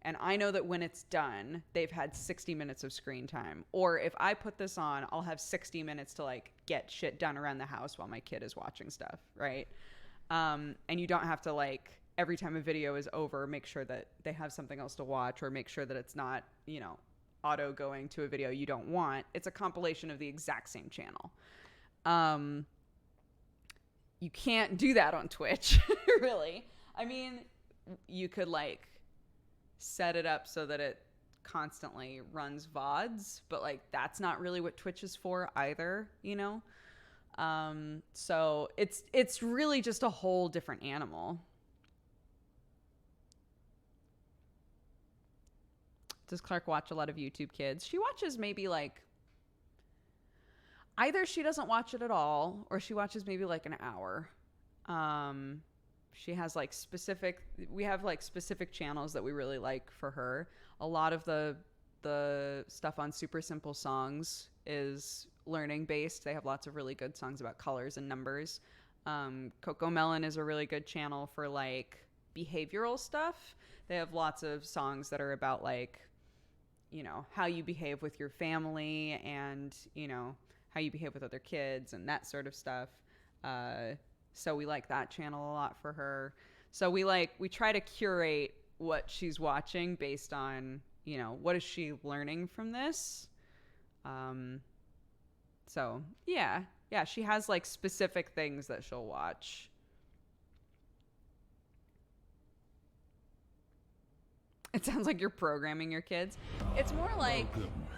and I know that when it's done, they've had 60 minutes of screen time. Or if I put this on, I'll have 60 minutes to like get shit done around the house while my kid is watching stuff, right? And you don't have to like, every time a video is over, make sure that they have something else to watch, or make sure that it's not, you know, auto going to a video you don't want. It's a compilation of the exact same channel. You can't do that on Twitch, really. I mean, you could like set it up so that it constantly runs VODs, but like that's not really what Twitch is for either, you know? So it's really just a whole different animal. Does Clark watch a lot of YouTube Kids? She watches maybe like, either she doesn't watch it at all, or she watches maybe like an hour. She has like we have like specific channels that we really like for her. A lot of the stuff on Super Simple Songs is learning based. They have lots of really good songs about colors and numbers. Coco Melon is a really good channel for like behavioral stuff. They have lots of songs that are about like, you know, how you behave with your family, and, you know, how you behave with other kids and that sort of stuff. So we like that channel a lot for her. So we try to curate what she's watching based on, you know, what is she learning from this? So yeah, she has like specific things that she'll watch. It sounds like you're programming your kids. It's more like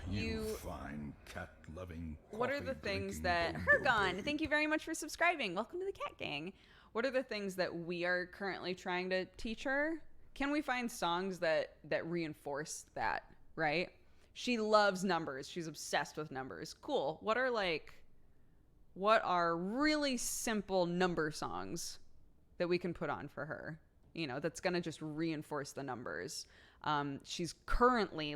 you fine cat-loving. What are the things that Hergon? Thank you very much for subscribing. Welcome to the Cat Gang. What are the things that we are currently trying to teach her? Can we find songs that reinforce that? Right? She loves numbers. She's obsessed with numbers. Cool. What are really simple number songs that we can put on for her? You know, that's gonna just reinforce the numbers. She's currently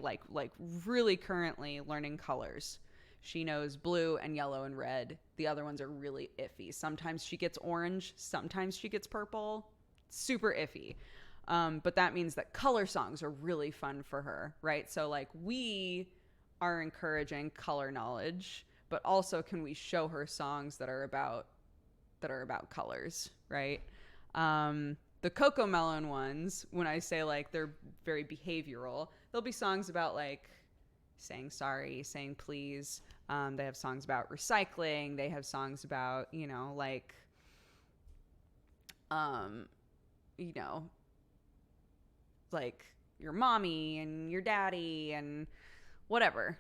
really currently learning colors. She knows blue and yellow and red. The other ones are really iffy. Sometimes she gets orange, sometimes she gets purple. Super iffy. But that means that color songs are really fun for her, right? So like we are encouraging color knowledge, but also can we show her songs that are about colors, right? The Coco Melon ones, when I say like they're very behavioral, there'll be songs about like saying sorry, saying please. They have songs about recycling. They have songs about, you know, like, you know, like your mommy and your daddy and whatever.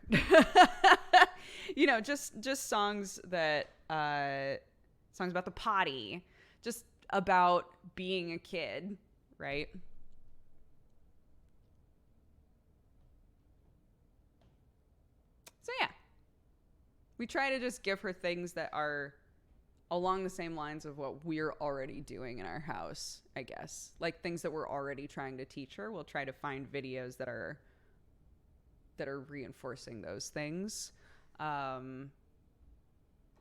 You know, just songs that, songs about the potty, just about being a kid, right? So yeah, we try to just give her things that are along the same lines of what we're already doing in our house, I guess. Like things that we're already trying to teach her. We'll try to find videos that are reinforcing those things.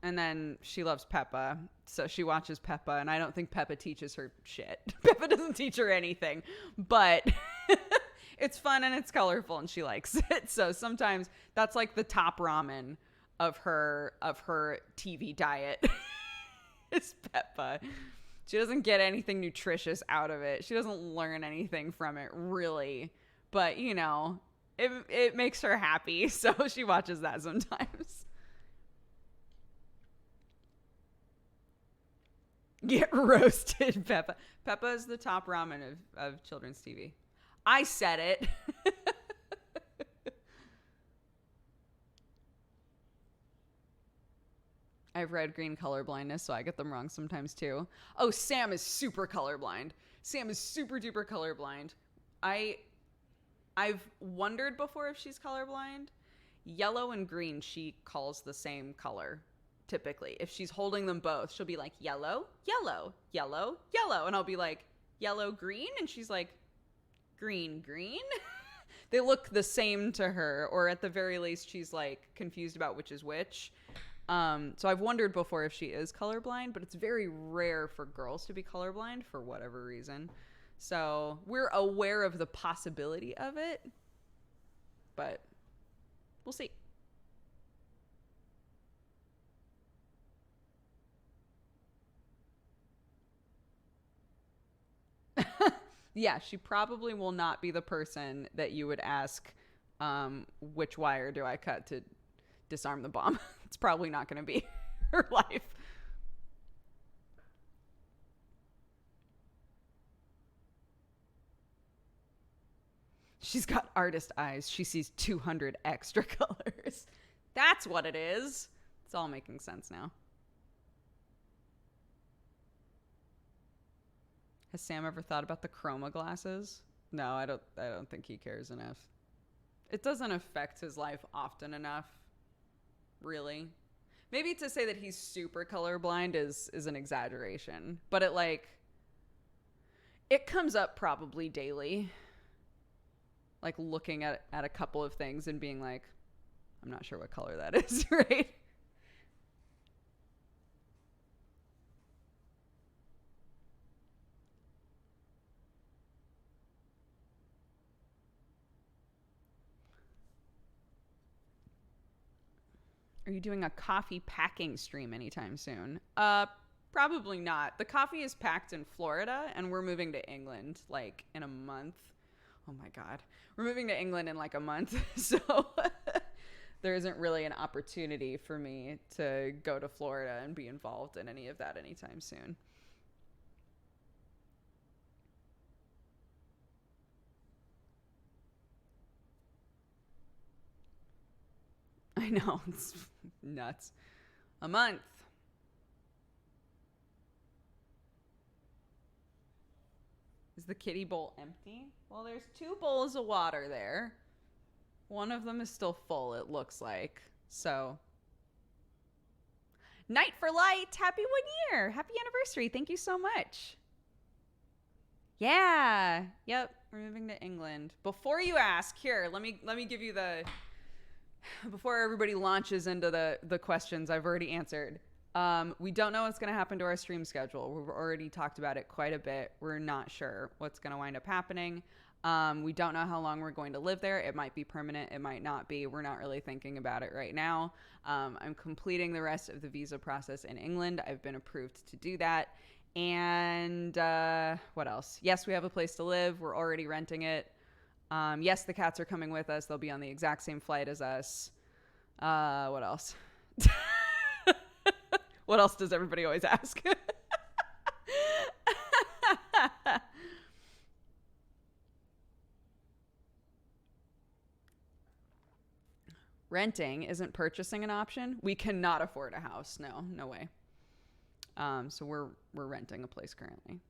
And then she loves Peppa, so she watches Peppa, and I don't think Peppa teaches her shit. Peppa doesn't teach her anything, but it's fun and it's colorful and she likes it. So sometimes that's like the top ramen of her TV diet is Peppa. She doesn't get anything nutritious out of it. She doesn't learn anything from it, really. But, you know, it makes her happy, so she watches that sometimes. Get roasted, Peppa. Peppa is the top ramen of children's TV. I said it. I have red green color blindness, so I get them wrong sometimes too. Oh, Sam is super colorblind. Sam is super duper colorblind. I've wondered before if she's colorblind. Yellow and green she calls the same color. Typically, if she's holding them both, she'll be like yellow, yellow, yellow, yellow, and I'll be like yellow, green, and she's like green, green. They look the same to her, or at the very least she's like confused about which is which. So I've wondered before if she is colorblind, but it's very rare for girls to be colorblind for whatever reason. So we're aware of the possibility of it, but we'll see. Yeah, she probably will not be the person that you would ask, which wire do I cut to disarm the bomb? It's probably not going to be her life. She's got artist eyes. She sees 200 extra colors. That's what it is. It's all making sense now. Has Sam ever thought about the chroma glasses? No, I don't think he cares enough. It doesn't affect his life often enough, really. Maybe to say that he's super colorblind is an exaggeration, but it comes up probably daily. Like looking at a couple of things and being like, I'm not sure what color that is, right? Are you doing a coffee packing stream anytime soon? Probably not. The coffee is packed in Florida and we're moving to England like in a month. Oh my God. We're moving to England in like a month. So there isn't really an opportunity for me to go to Florida and be involved in any of that anytime soon. I know, it's nuts. A month. Is the kiddie bowl empty? Well, there's 2 bowls of water there. One of them is still full, it looks like. So, Night for Light, happy 1 year. Happy anniversary. Thank you so much. Yeah. Yep, we're moving to England. Before you ask, here, let me give you the... Before everybody launches into the questions I've already answered. We don't know what's going to happen to our stream schedule. We've already talked about it quite a bit. We're not sure what's going to wind up happening. We don't know how long we're going to live there. It might be permanent. It might not be. We're not really thinking about it right now. I'm completing the rest of the visa process in England. I've been approved to do that. And what else? Yes, we have a place to live. We're already renting it. Yes, the cats are coming with us. They'll be on the exact same flight as us. What else? What else does everybody always ask? Renting isn't purchasing an option. We cannot afford a house. No way. So we're renting a place currently.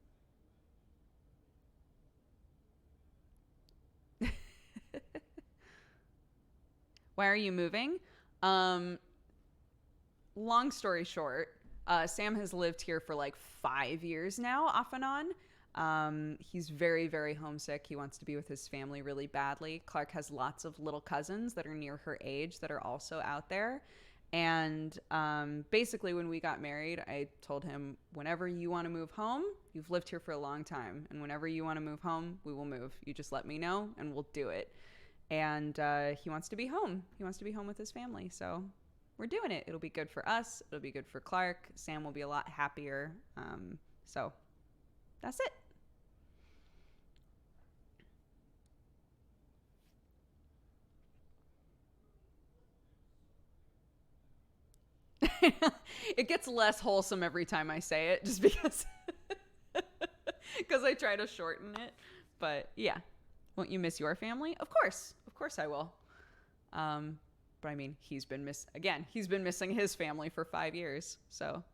Why are you moving? Long story short, Sam has lived here for like 5 years now, off and on. He's very, very homesick. He wants to be with his family really badly. Clark has lots of little cousins that are near her age that are also out there. And basically, when we got married, I told him, whenever you want to move home, you've lived here for a long time. And whenever you want to move home, we will move. You just let me know and we'll do it. And he wants to be home. He wants to be home with his family. So we're doing it. It'll be good for us. It'll be good for Clark. Sam will be a lot happier. So that's it. It gets less wholesome every time I say it, just because I try to shorten it. But yeah, won't you miss your family? Of course I will. But I mean, he's been missing his family for 5 years, so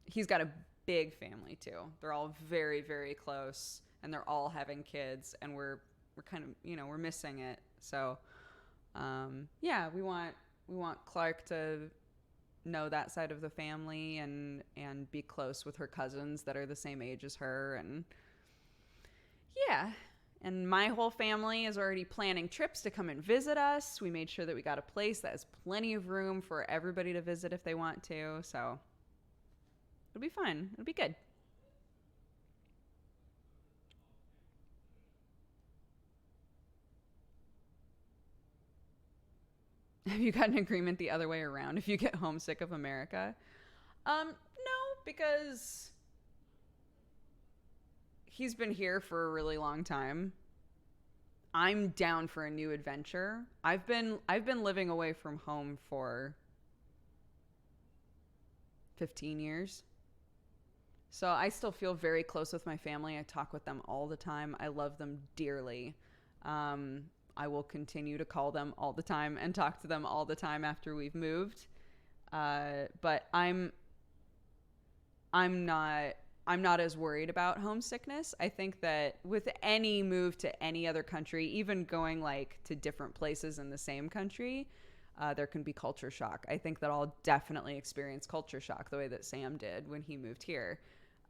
he's got a big family too. They're all very, very close, and they're all having kids, and we're kind of, we're missing it. So yeah, we want Clark to know that side of the family and be close with her cousins that are the same age as her. And yeah, and my whole family is already planning trips to come and visit us. We made sure that we got a place that has plenty of room for everybody to visit if they want to. So it'll be fun. It'll be good. Have you got an agreement the other way around if you get homesick of America? No, because he's been here for a really long time. I'm down for a new adventure. I've been living away from home for 15 years. So I still feel very close with my family. I talk with them all the time. I love them dearly. I will continue to call them all the time and talk to them all the time after we've moved. But I'm not as worried about homesickness. I think that with any move to any other country, even going like to different places in the same country, there can be culture shock. I think that I'll definitely experience culture shock the way that Sam did when he moved here.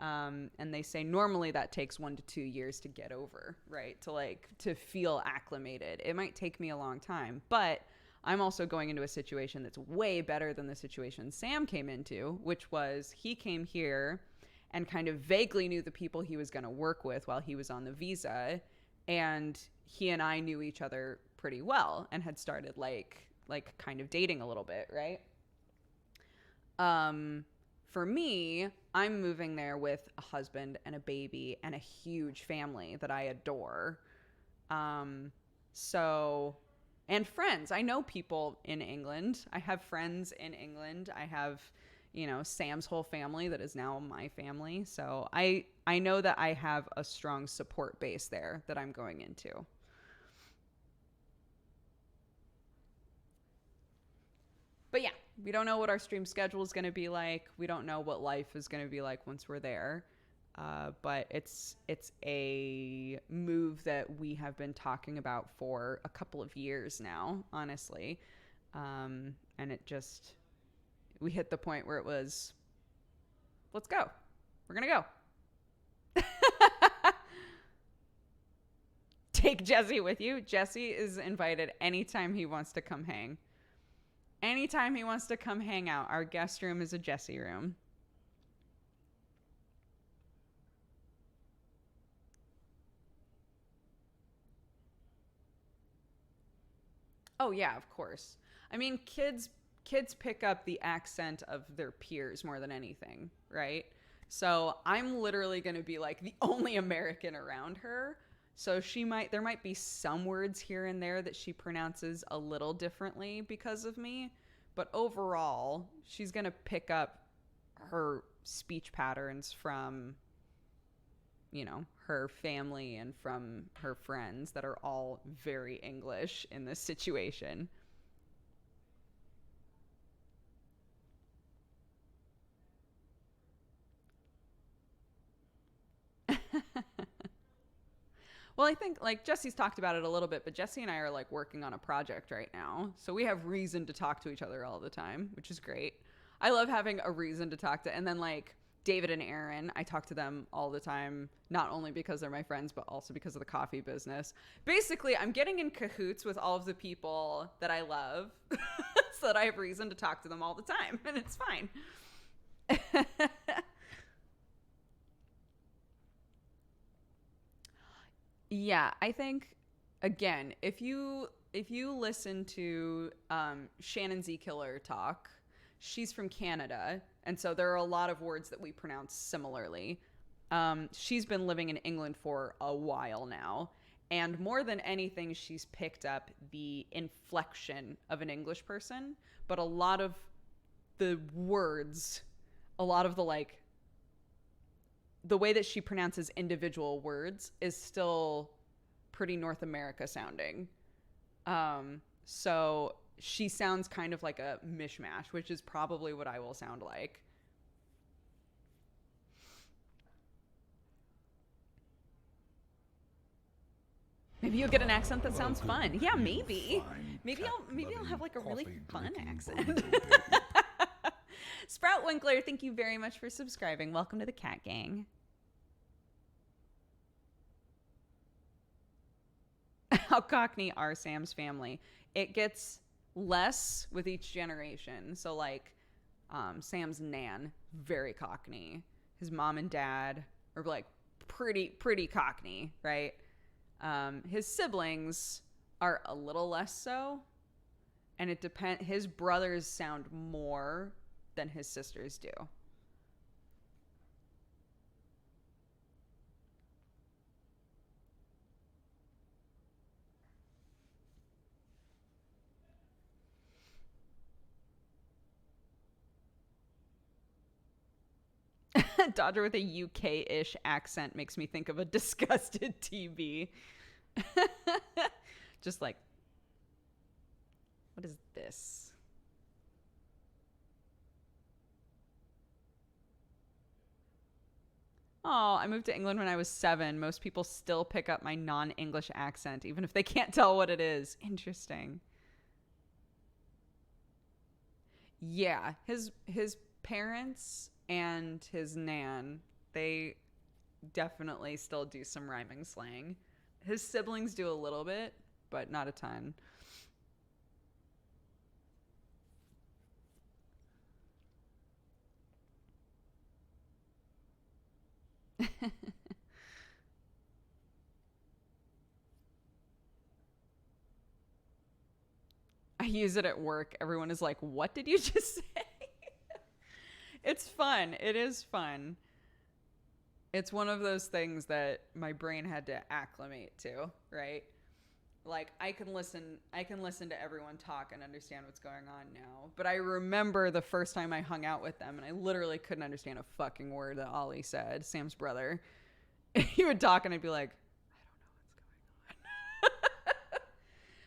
And they say normally that takes 1 to 2 years to get over, right? To feel acclimated. It might take me a long time, but I'm also going into a situation that's way better than the situation Sam came into, which was he came here and kind of vaguely knew the people he was going to work with while he was on the visa. And he and I knew each other pretty well and had started like kind of dating a little bit, right? For me, I'm moving there with a husband and a baby and a huge family that I adore. And friends. I know people in England. I have friends in England. I have, Sam's whole family that is now my family. So I know that I have a strong support base there that I'm going into. But yeah, we don't know what our stream schedule is going to be like. We don't know what life is going to be like once we're there. But it's a move that we have been talking about for a couple of years now, honestly. And we hit the point where it was, let's go. We're going to go. Take Jesse with you. Jesse is invited anytime he wants to come hang. Anytime he wants to come hang out, our guest room is a Jesse room. Oh yeah, of course. I mean, kids pick up the accent of their peers more than anything, right? So I'm literally going to be like the only American around her. So there might be some words here and there that she pronounces a little differently because of me. But overall, she's going to pick up her speech patterns from, her family and from her friends that are all very English in this situation. Well, I think Jesse's talked about it a little bit, but Jesse and I are working on a project right now. So we have reason to talk to each other all the time, which is great. I love having a reason to talk to, and then David and Aaron, I talk to them all the time, not only because they're my friends, but also because of the coffee business. Basically, I'm getting in cahoots with all of the people that I love so that I have reason to talk to them all the time, and it's fine. Yeah, I think, again, if you listen to Shannon Z. Killer talk, she's from Canada, and so there are a lot of words that we pronounce similarly. She's been living in England for a while now, and more than anything, she's picked up the inflection of an English person, but a lot of the words, a lot of the the way that she pronounces individual words is still pretty North America sounding. So she sounds kind of like a mishmash, which is probably what I will sound like. Maybe you'll get an accent that sounds fun. Yeah, maybe. Maybe I'll have like a really fun accent. Sprout Winkler, thank you very much for subscribing. Welcome to the Cat Gang. How Cockney are Sam's family? It gets less with each generation. So like Sam's nan, very Cockney. His mom and dad are like pretty Cockney, right? His siblings are a little less so. And it depends. His brothers sound more than his sisters do. Dodger with a UK-ish accent makes me think of a disgusted TV. Just like, what is this? Oh, I moved to England when I was 7. Most people still pick up my non-English accent, even if they can't tell what it is. Interesting. Yeah, his parents and his nan, they definitely still do some rhyming slang. His siblings do a little bit, but not a ton. I use it at work. Everyone is like, what did you just say? It's fun. It is fun. It's one of those things that my brain had to acclimate to, right? Like I can listen to everyone talk and understand what's going on now. But I remember the first time I hung out with them and I literally couldn't understand a fucking word that Ollie said, Sam's brother. He would talk and I'd be like, I don't know what's going on.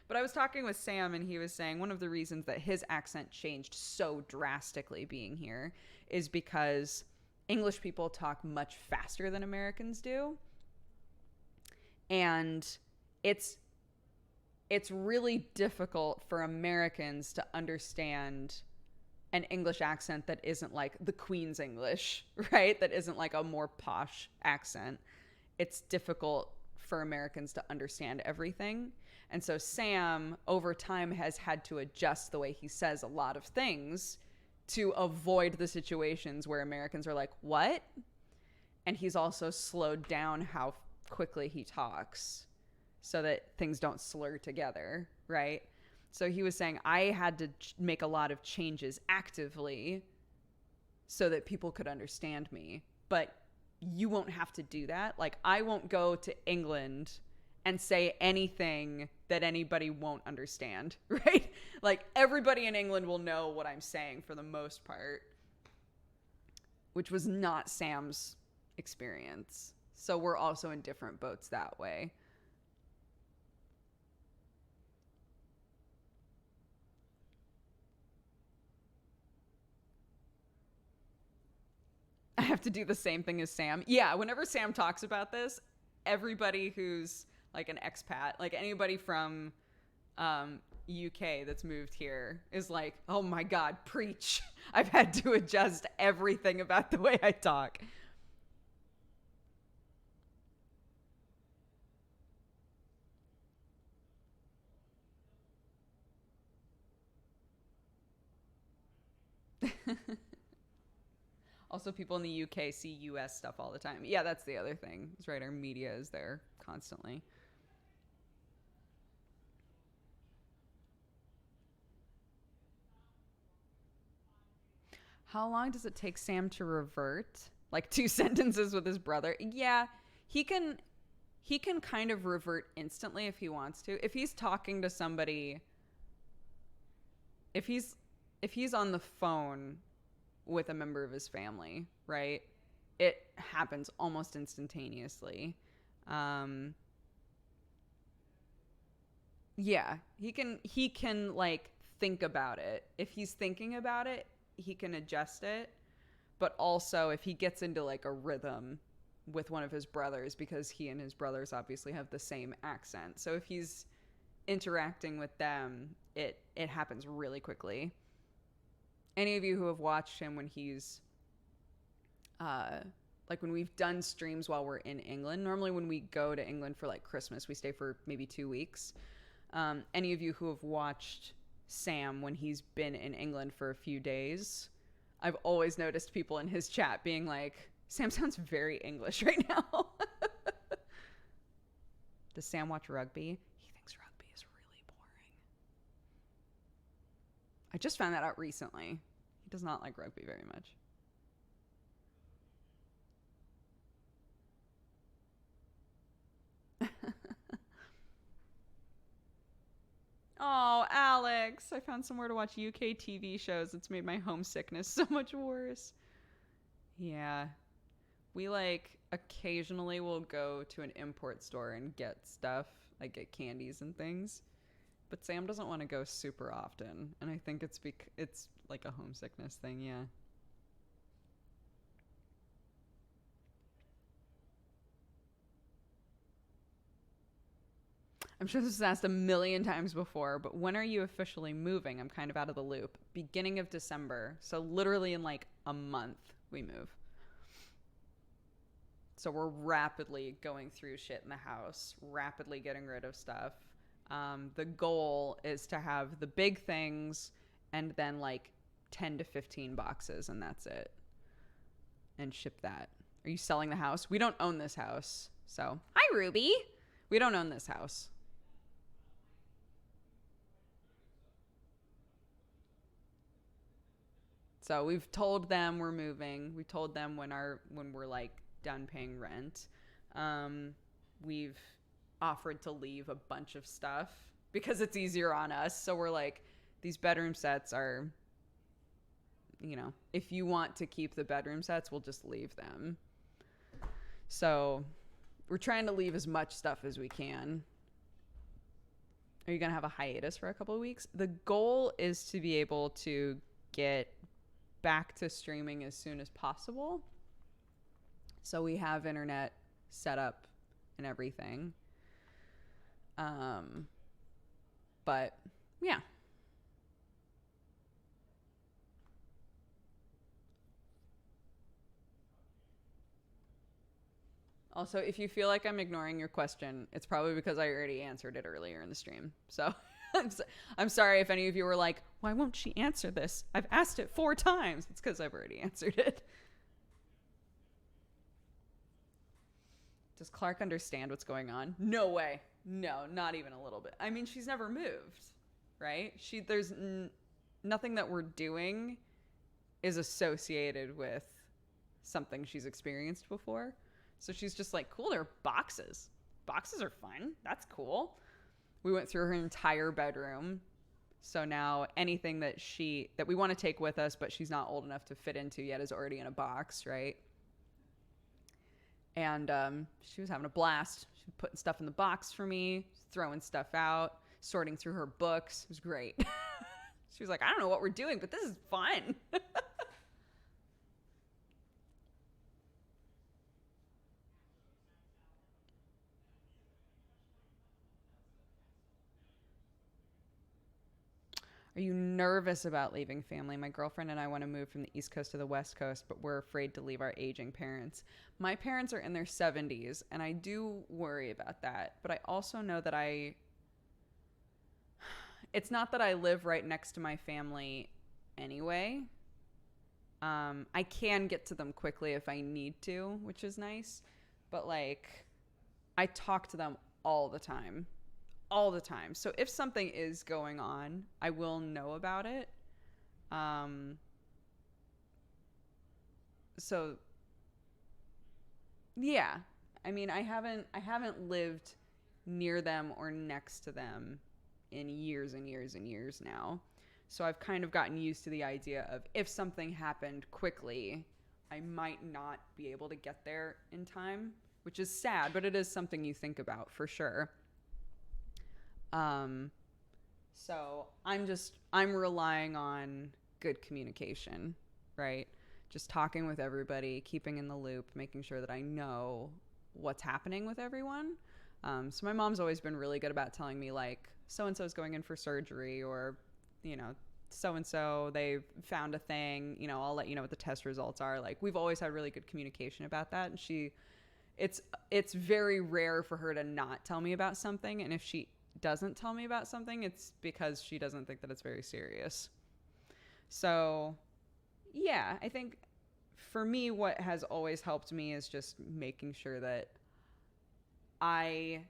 But I was talking with Sam and he was saying one of the reasons that his accent changed so drastically being here is because English people talk much faster than Americans do. And it's really difficult for Americans to understand an English accent that isn't like the Queen's English, right? That isn't like a more posh accent. It's difficult for Americans to understand everything. And so Sam, over time, has had to adjust the way he says a lot of things to avoid the situations where Americans are like, what? And he's also slowed down how quickly he talks so that things don't slur together, right? So he was saying, I had to make a lot of changes actively so that people could understand me. But you won't have to do that. Like, I won't go to England and say anything that anybody won't understand, right? Like, everybody in England will know what I'm saying for the most part, which was not Sam's experience. So we're also in different boats that way. I have to do the same thing as Sam. Yeah, whenever Sam talks about this, everybody who's like an expat, like anybody from UK that's moved here is like, oh my God, preach. I've had to adjust everything about the way I talk. Also, people in the UK see US stuff all the time. Yeah, that's the other thing. That's right. Our media is there constantly. How long does it take Sam to revert? Like 2 sentences with his brother? Yeah, he can kind of revert instantly if he wants to. If he's talking to somebody, if he's on the phone with a member of his family, right? It happens almost instantaneously. Yeah, he can like think about it. If he's thinking about it, he can adjust it. But also if he gets into like a rhythm with one of his brothers, because he and his brothers obviously have the same accent. So if he's interacting with them, it happens really quickly. Any of you who have watched him when he's like when we've done streams while we're in England, normally when we go to England for like Christmas, we stay for maybe 2 weeks. Any of you who have watched Sam when he's been in England for a few days, I've always noticed people in his chat being like, Sam sounds very English right now. Does Sam watch rugby? He thinks rugby is really boring. I just found that out recently. He does not like rugby very much. Oh, Alex, I found somewhere to watch UK TV shows. It's made my homesickness so much worse. Yeah. We like occasionally will go to an import store and get stuff, like get candies and things. But Sam doesn't want to go super often, and I think it's like a homesickness thing, yeah. I'm sure this was asked a million times before, but when are you officially moving? I'm kind of out of the loop. Beginning of December. So literally in like a month we move. So we're rapidly going through shit in the house, rapidly getting rid of stuff. The goal is to have the big things and then like 10 to 15 boxes, and that's it. And ship that. Are you selling the house? We don't own this house. So, hi, Ruby. We don't own this house. So we've told them we're moving. We told them when we're like done paying rent. We've offered to leave a bunch of stuff because it's easier on us. So we're like, these bedroom sets are, you know, if you want to keep the bedroom sets, we'll just leave them. So we're trying to leave as much stuff as we can. Are you going to have a hiatus for a couple of weeks? The goal is to be able to get back to streaming as soon as possible. So we have internet set up and everything. But yeah. Also, if you feel like I'm ignoring your question, it's probably because I already answered it earlier in the stream. So I'm sorry if any of you were like, why won't she answer this? I've asked it 4 times. It's because I've already answered it. Does Clark understand what's going on? No way. No, not even a little bit. I mean, she's never moved, right? There's nothing that we're doing is associated with something she's experienced before. So she's just like, cool, they're boxes. Boxes are fun. That's cool. We went through her entire bedroom. So now anything that we want to take with us, but she's not old enough to fit into yet, is already in a box, right? And she was having a blast. She was putting stuff in the box for me, throwing stuff out, sorting through her books. It was great. She was like, I don't know what we're doing, but this is fun. Are you nervous about leaving family? My girlfriend and I want to move from the East Coast to the West Coast, but we're afraid to leave our aging parents. My parents are in their 70s, and I do worry about that. But I also know that it's not that I live right next to my family anyway. I can get to them quickly if I need to, which is nice. But like, I talk to them all the time. All the time. So if something is going on, I will know about it. So yeah. I mean, I haven't lived near them or next to them in years and years and years now. So I've kind of gotten used to the idea of if something happened quickly, I might not be able to get there in time, which is sad, but it is something you think about for sure. So I'm relying on good communication, right? Just talking with everybody, keeping in the loop, making sure that I know what's happening with everyone. So my mom's always been really good about telling me like, so-and-so is going in for surgery, or, you know, so-and-so, they've found a thing, you know, I'll let you know what the test results are. Like, we've always had really good communication about that. And it's very rare for her to not tell me about something. And if she doesn't tell me about something, it's because she doesn't think that it's very serious. So yeah, I think for me, what has always helped me is just making sure that I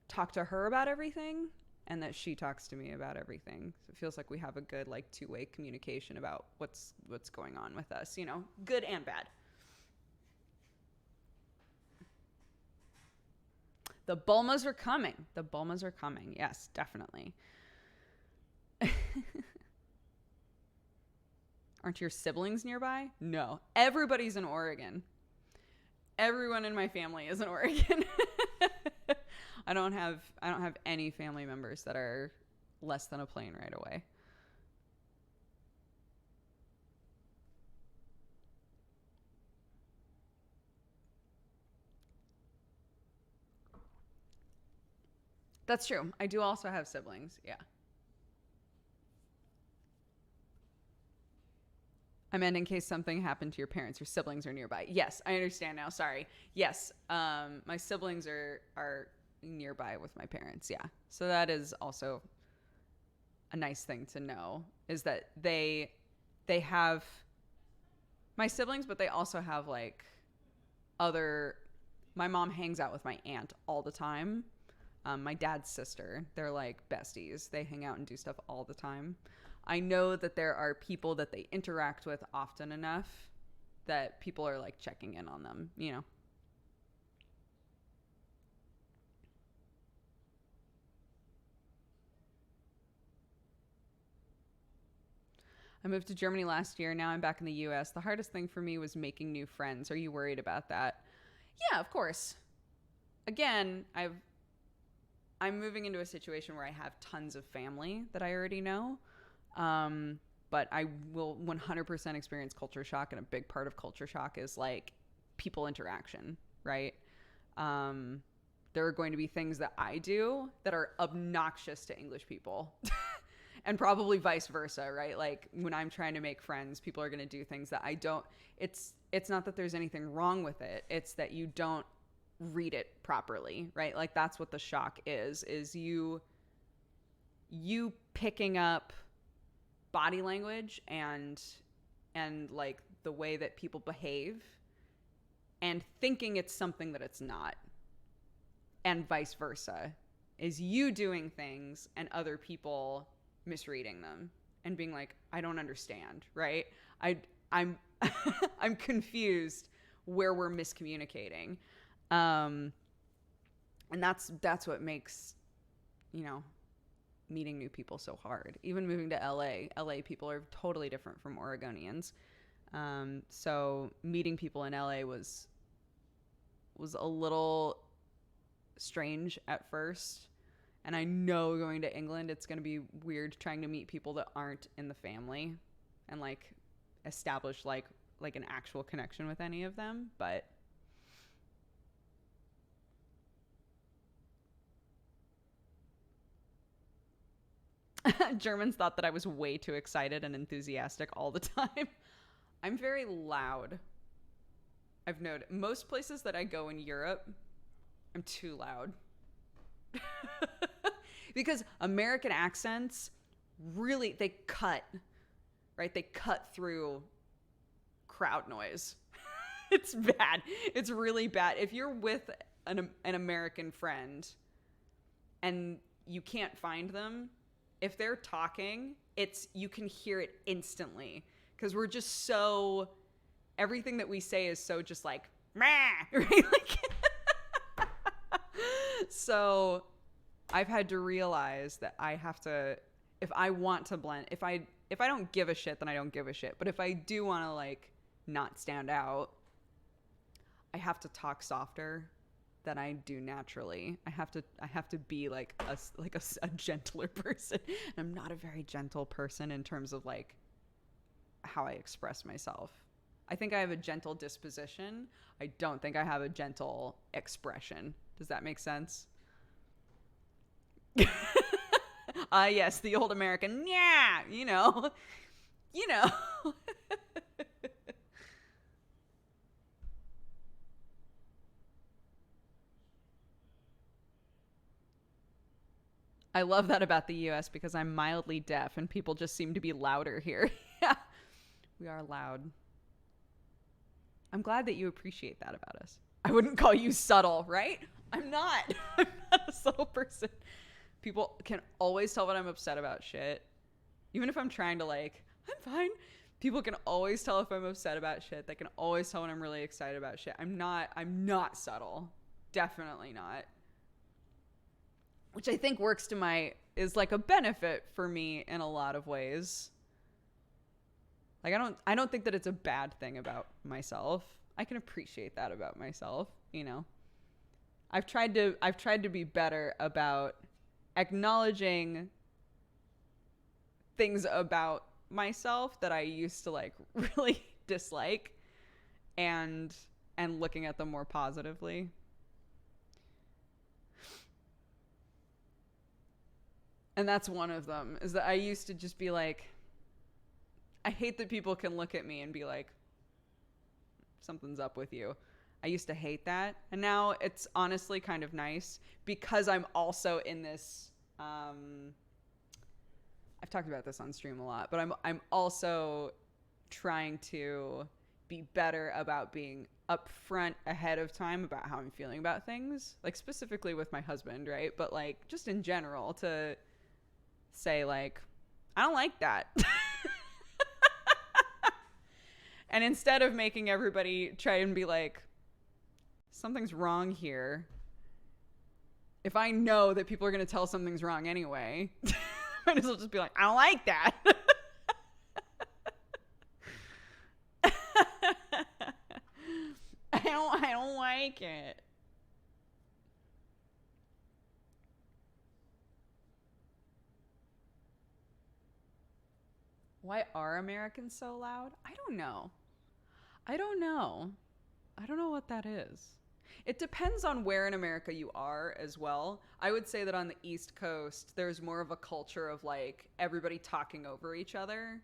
talk to her about everything and that she talks to me about everything. So it feels like we have a good like two-way communication about what's going on with us, you know, good and bad. The Bulmas are coming. The Bulmas are coming. Yes, definitely. Aren't your siblings nearby? No. Everybody's in Oregon. Everyone in my family is in Oregon. I don't have any family members that are less than a plane right away. That's true. I do also have siblings. Yeah. I meant in case something happened to your parents, your siblings are nearby. Yes, I understand now. Sorry. Yes, my siblings are nearby with my parents. Yeah. So that is also a nice thing to know, is that they have my siblings, but they also have like my mom hangs out with my aunt all the time. My dad's sister, they're like besties. They hang out and do stuff all the time. I know that there are people that they interact with often enough that people are like checking in on them, you know. I moved to Germany last year. Now I'm back in the US. The hardest thing for me was making new friends. Are you worried about that? Yeah, of course. Again, I'm moving into a situation where I have tons of family that I already know. But I will 100% experience culture shock. And a big part of culture shock is like people interaction, right? There are going to be things that I do that are obnoxious to English people. And probably vice versa, right? Like when I'm trying to make friends, people are going to do things that I don't. It's not that there's anything wrong with it. It's that you don't read it properly, right? Like that's what the shock is you picking up body language and like the way that people behave and thinking it's something that it's not, and vice versa, is you doing things and other people misreading them and being like, I don't understand, right? I'm I'm confused where we're miscommunicating. And that's what makes, you know, meeting new people so hard. Even moving to LA people are totally different from Oregonians. So meeting people in LA was a little strange at first. And I know going to England, it's going to be weird trying to meet people that aren't in the family and like establish like an actual connection with any of them. But Germans thought that I was way too excited and enthusiastic all the time. I'm very loud. I've noted most places that I go in Europe, I'm too loud. Because American accents really, they cut, right? They cut through crowd noise. It's bad. It's really bad. If you're with an American friend and you can't find them, if they're talking, you can hear it instantly because we're just so, everything that we say is so just like, meh, right? Like, so I've had to realize that I have to, if I want to blend, if I don't give a shit, then I don't give a shit. But if I do want to like not stand out, I have to talk softer than I do naturally. I have to be like a gentler person. And I'm not a very gentle person in terms of like how I express myself. I think I have a gentle disposition. I don't think I have a gentle expression. Does that make sense? Yes, the old American, yeah, you know. I love that about the US because I'm mildly deaf and people just seem to be louder here. Yeah, we are loud. I'm glad that you appreciate that about us. I wouldn't call you subtle, right? I'm not. I'm not a subtle person. People can always tell when I'm upset about shit. Even if I'm trying to like, I'm fine. People can always tell if I'm upset about shit. They can always tell when I'm really excited about shit. I'm not subtle. Definitely not. Which I think works is like a benefit for me in a lot of ways. Like I don't think that it's a bad thing about myself. I can appreciate that about myself, you know. I've tried to be better about acknowledging things about myself that I used to like really dislike and looking at them more positively. And that's one of them, is that I used to just be like, I hate that people can look at me and be like, something's up with you. I used to hate that. And now it's honestly kind of nice because I'm also in this, I've talked about this on stream a lot, but I'm also trying to be better about being upfront ahead of time about how I'm feeling about things, like specifically with my husband, right? But like just in general to say like, I don't like that. And instead of making everybody try and be like, something's wrong here, if I know that people are going to tell something's wrong anyway, I might as well just be like, I don't like that. I don't like it. Why are Americans so loud? I don't know. I don't know what that is. It depends on where in America you are as well. I would say that on the East Coast, there's more of a culture of like everybody talking over each other.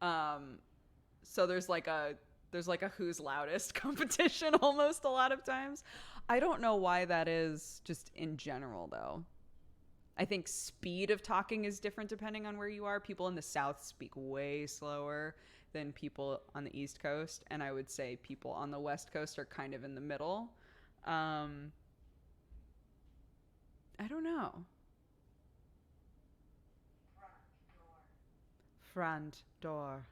So there's like a who's loudest competition almost a lot of times. I don't know why that is just in general though. I think speed of talking is different depending on where you are. People in the South speak way slower than people on the East Coast. And I would say people on the West Coast are kind of in the middle. I don't know. Front door.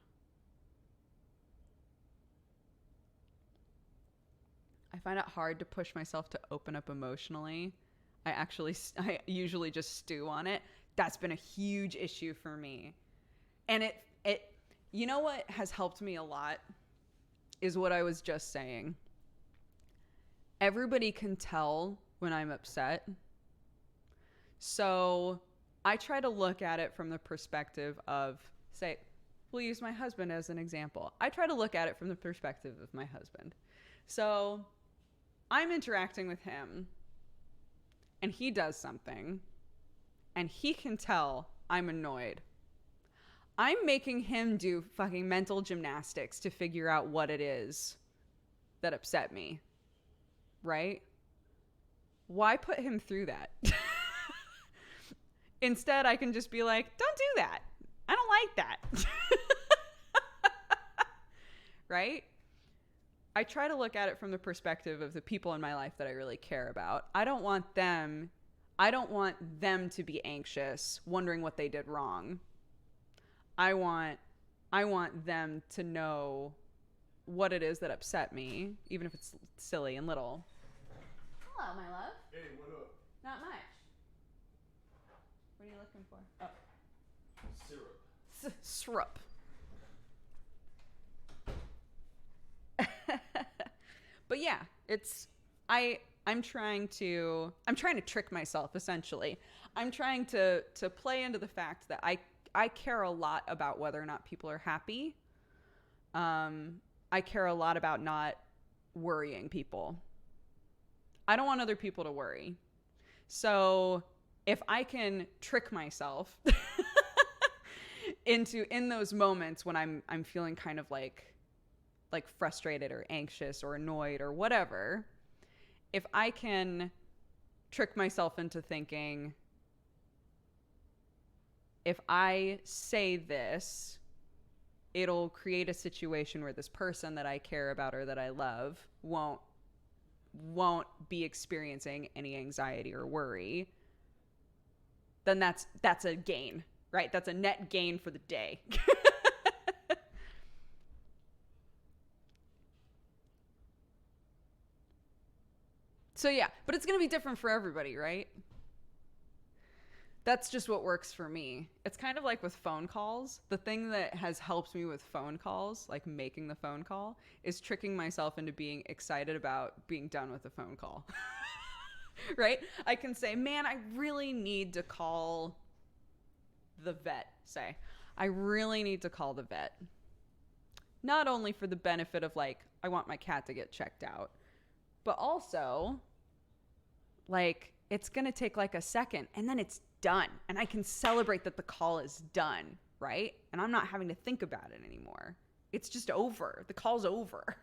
I find it hard to push myself to open up emotionally. I usually just stew on it. That's been a huge issue for me. And it you know what has helped me a lot is what I was just saying. Everybody can tell when I'm upset. So I try to look at it from the perspective of, say, we'll use my husband as an example. I try to look at it from the perspective of my husband. So I'm interacting with him and he does something and he can tell I'm annoyed. I'm making him do fucking mental gymnastics to figure out what it is that upset me. Right? Why put him through that? Instead, I can just be like, don't do that. I don't like that. Right? I try to look at it from the perspective of the people in my life that I really care about. I don't want them to be anxious, wondering what they did wrong. I want them to know what it is that upset me, even if it's silly and little. Hello, my love. Hey, what up? Not much. What are you looking for? Oh. Syrup. Syrup. But yeah, I'm trying to trick myself, essentially. I'm trying to play into the fact that I care a lot about whether or not people are happy. I care a lot about not worrying people. I don't want other people to worry. So if I can trick myself in those moments when I'm feeling kind of like frustrated or anxious or annoyed or whatever, if I can trick myself into thinking, if I say this, it'll create a situation where this person that I care about or that I love won't be experiencing any anxiety or worry, then that's a gain, right? That's a net gain for the day. So yeah, but it's going to be different for everybody, right? That's just what works for me. It's kind of like with phone calls. The thing that has helped me with phone calls, like making the phone call, is tricking myself into being excited about being done with the phone call. Right? I can say, man, I really need to call the vet, say. I really need to call the vet. Not only for the benefit of, like, I want my cat to get checked out, but also, like, it's going to take like a second and then it's done. And I can celebrate that the call is done, right? And I'm not having to think about it anymore. It's just over. The call's over.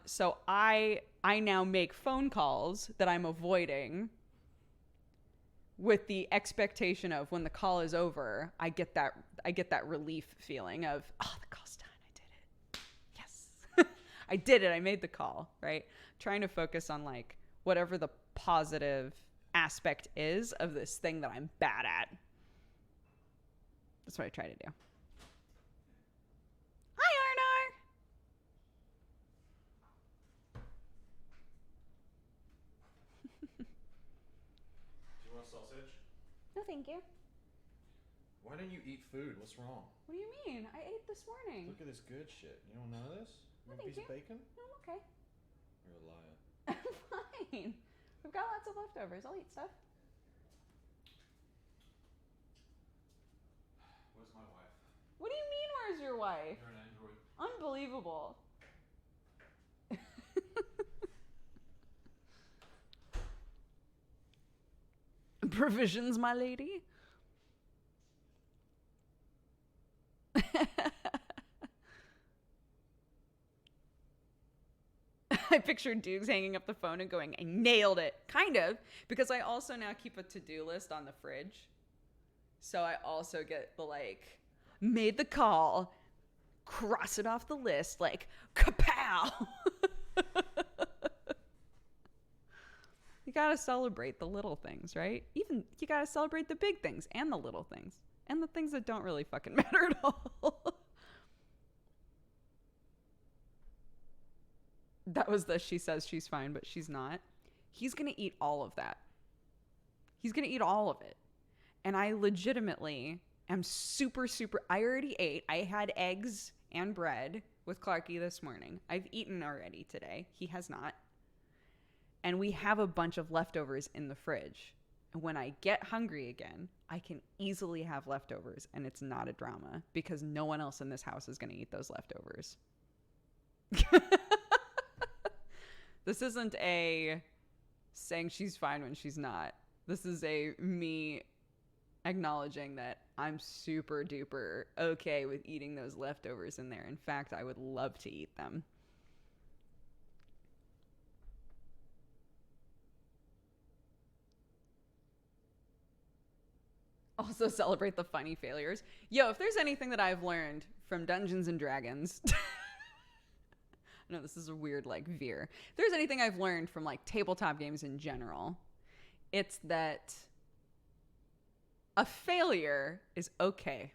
So I now make phone calls that I'm avoiding with the expectation of when the call is over, I get that relief feeling of, oh, the call's done. I did it. Yes. I did it. I made the call, right? Trying to focus on like whatever the positive aspect is of this thing that I'm bad at. That's what I try to do. Hi, Arnar. Do you want sausage? No, thank you. Why don't you eat food? What's wrong? What do you mean? I ate this morning. Look at this good shit. You don't know this? You want a thank piece of you. bacon? No, I'm okay. You're a liar. I'm fine. We've got lots of leftovers. I'll eat stuff. Where's my wife? What do you mean, where's your wife? You're an android. Unbelievable. Provisions, my lady. I pictured Dukes hanging up the phone and going, I nailed it. Kind of, because I also now keep a to-do list on the fridge. So I also get the like, made the call, cross it off the list, like, kapow. You gotta celebrate the little things, right? Even you gotta celebrate the big things and the little things and the things that don't really fucking matter at all. That was the she says she's fine, but she's not. He's gonna eat all of that. He's gonna eat all of it. And I legitimately am super, I already ate. I had eggs and bread with Clarky this morning. I've eaten already today. He has not. And we have a bunch of leftovers in the fridge. And when I get hungry again, I can easily have leftovers. And it's not a drama because no one else in this house is going to eat those leftovers. This isn't a saying she's fine when she's not. This is a me acknowledging that I'm super duper okay with eating those leftovers in there. In fact, I would love to eat them. Also celebrate the funny failures. Yo, if there's anything that I've learned from Dungeons and Dragons, I know this is a weird like veer. If there's anything I've learned from like tabletop games in general, it's that a failure is okay.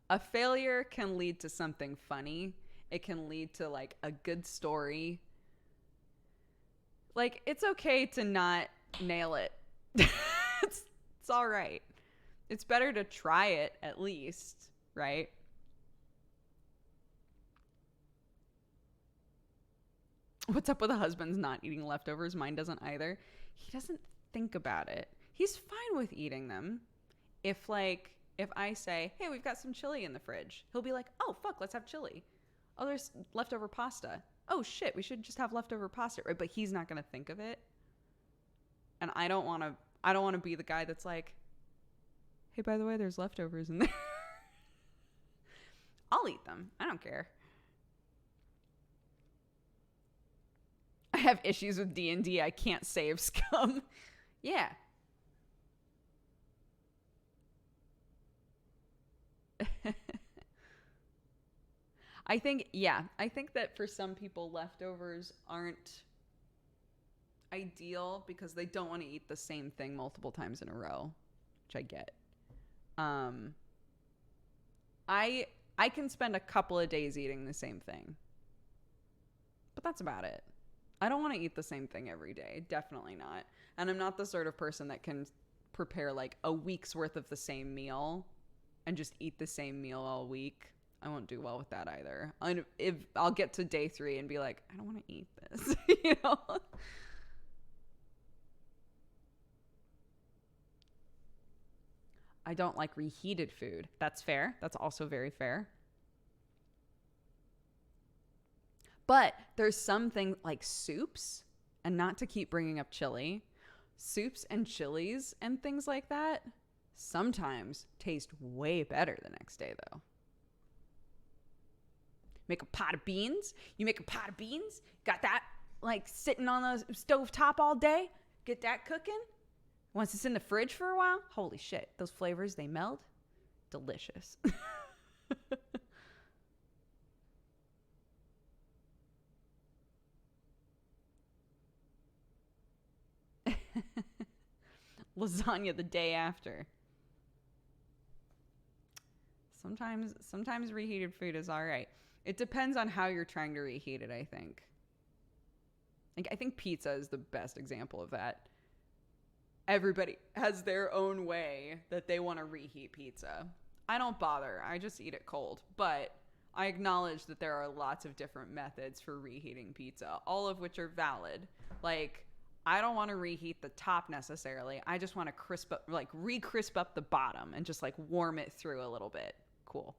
A failure can lead to something funny. It can lead to like a good story. Like, it's okay to not nail it. it's all right. It's better to try it at least, right? What's up with a husband's not eating leftovers? Mine doesn't either. He doesn't think about it. He's fine with eating them. If I say, hey, we've got some chili in the fridge, he'll be like, oh, fuck, let's have chili. Oh, there's leftover pasta. Oh, shit, we should just have leftover pasta, right? But he's not going to think of it. And I don't want to be the guy that's like, hey, by the way, there's leftovers in there. I'll eat them. I don't care. I have issues with D&D. I can't save scum. Yeah. I think that for some people, leftovers aren't ideal because they don't want to eat the same thing multiple times in a row, which I get. I can spend a couple of days eating the same thing, but that's about it. I don't want to eat the same thing every day. Definitely not. And I'm not the sort of person that can prepare like a week's worth of the same meal and just eat the same meal all week. I won't do well with that either. If I'll get to day 3 and be like, I don't want to eat this, you know? I don't like reheated food. That's fair. That's also very fair. But there's something like soups, and not to keep bringing up chili, soups and chilies and things like that sometimes taste way better the next day, though. Make a pot of beans. You make a pot of beans. Got that like sitting on the stove top all day. Get that cooking. Once it's in the fridge for a while, holy shit, those flavors, they meld. Delicious. Lasagna the day after. Sometimes reheated food is all right. It depends on how you're trying to reheat it, I think. Like, I think pizza is the best example of that. Everybody has their own way that they want to reheat pizza. I don't bother. I just eat it cold. But I acknowledge that there are lots of different methods for reheating pizza, all of which are valid. Like, I don't want to reheat the top necessarily. I just want to re-crisp up the bottom and just like warm it through a little bit. Cool.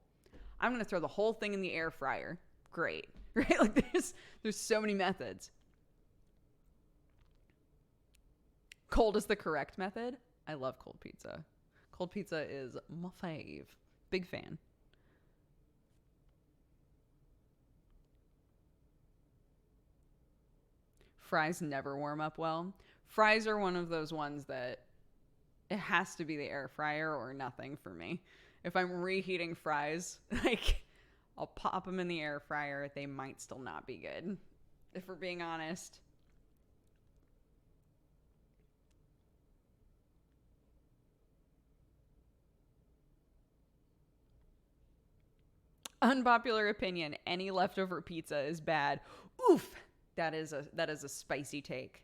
I'm going to throw the whole thing in the air fryer. Great. Right? Like there's so many methods. Cold is the correct method. I love cold pizza. Cold pizza is my fave. Big fan. Fries never warm up well. Fries are one of those ones that it has to be the air fryer or nothing for me. If I'm reheating fries, like I'll pop them in the air fryer. They might still not be good, if we're being honest. Unpopular opinion, any leftover pizza is bad. Oof. That is a spicy take.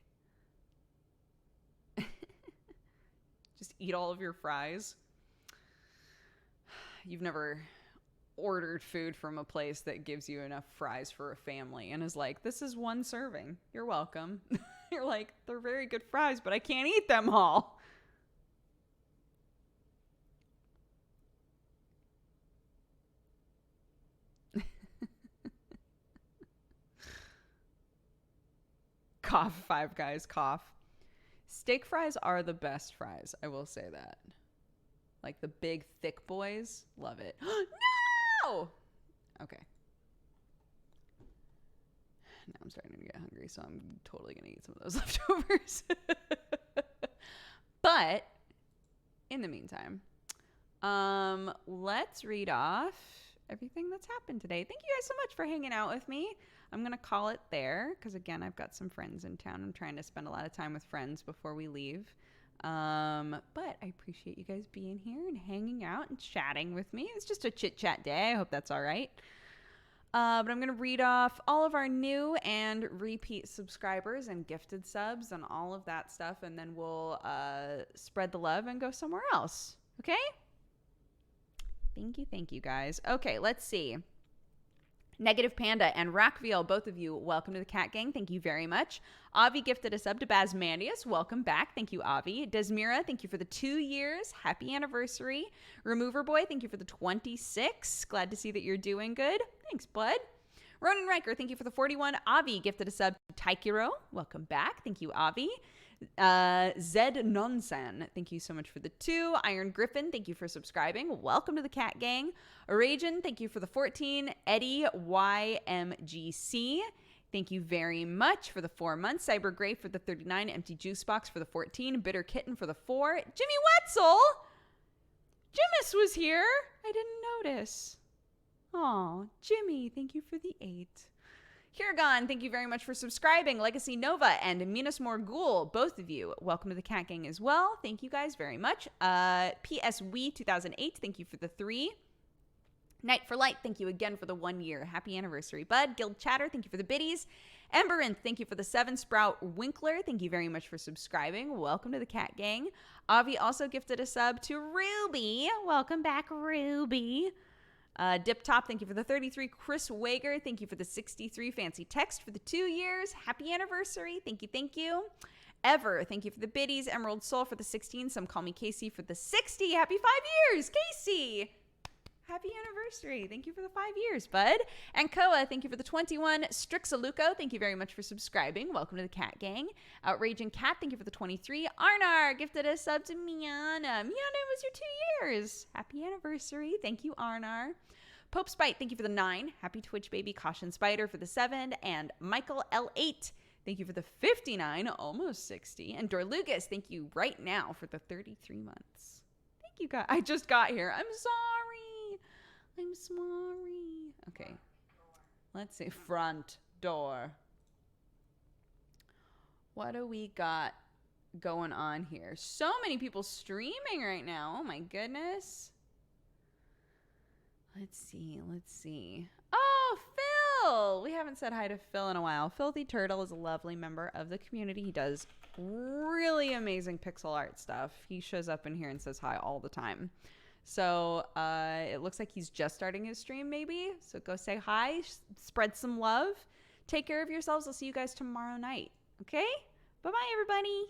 Just eat all of your fries. You've never ordered food from a place that gives you enough fries for a family and is like, this is one serving. You're welcome. You're like, they're very good fries, but I can't eat them all. Cough, Five Guys, cough. Steak fries are the best fries. I will say that. Like the big, thick boys. Love it. No! Okay. Now I'm starting to get hungry, so I'm totally going to eat some of those leftovers. But in the meantime, let's read off everything that's happened today. Thank you guys so much for hanging out with me. I'm going to call it there because, again, I've got some friends in town. I'm trying to spend a lot of time with friends before we leave. But I appreciate you guys being here and hanging out and chatting with me. It's just a chit-chat day. I hope that's all right. But I'm going to read off all of our new and repeat subscribers and gifted subs and all of that stuff. And then we'll spread the love and go somewhere else. Okay? Thank you, guys. Okay, let's see. Negative Panda and Rockville, both of you, welcome to the Cat Gang. Thank you very much. Avi gifted a sub to Basmandius. Welcome back. Thank you, Avi. Desmira, thank you for the 2 years. Happy anniversary. Remover Boy, thank you for the 26. Glad to see that you're doing good. Thanks, bud. Ronan Riker, thank you for the 41. Avi gifted a sub to Taikiro. Welcome back. Thank you, Avi. Zed Nonsan, thank you so much for the 2. Iron Griffin, thank you for subscribing. Welcome to the Cat Gang. Arajan, thank you for the 14. Eddie YMGC, thank you very much for the 4 months. Cyber Gray for the 39. Empty Juice Box for the 14. Bitter Kitten for the 4. Jimmy Wetzel! Jimis was here. I didn't notice. Aw, Jimmy, thank you for the 8. Hirgon, thank you very much for subscribing. Legacy Nova and Minas Morgul, both of you, welcome to the Cat Gang as well. Thank you guys very much. PSW 2008, thank you for the 3. Night for Light, thank you again for the 1 year. Happy anniversary, bud. Guild Chatter, thank you for the biddies. Emberinth, thank you for the 7. Sprout Winkler, thank you very much for subscribing. Welcome to the Cat Gang. Avi also gifted a sub to Ruby. Welcome back, Ruby. Dip Top, thank you for the 33. Chris Wager, thank you for the 63. Fancy Text for the 2 years. Happy anniversary. Thank you. Ever, thank you for the biddies. Emerald Soul for the 16. Some call me Casey for the 60. Happy 5 years, Casey. Happy anniversary. Thank you for the 5 years, bud. And Koa, thank you for the 21. Strixaluco, thank you very much for subscribing. Welcome to the Cat Gang. Outraging Cat, thank you for the 23. Arnar gifted a sub to Miana. Miana, it was your 2 years. Happy anniversary. Thank you, Arnar. Pope Spite, thank you for the 9. Happy Twitch Baby. Caution Spider for the 7. And Michael L8, thank you for the 59, almost 60. And Dorlugas, thank you right now for the 33 months. Thank you, guys. I just got here. I'm sorry. Okay. Let's see. Front door. What do we got going on here? So many people streaming right now. Oh, my goodness. Let's see. Oh, Phil! We haven't said hi to Phil in a while. Filthy Turtle is a lovely member of the community. He does really amazing pixel art stuff. He shows up in here and says hi all the time. So it looks like he's just starting his stream maybe. So go say hi, spread some love. Take care of yourselves. I'll see you guys tomorrow night. Okay? Bye-bye, everybody.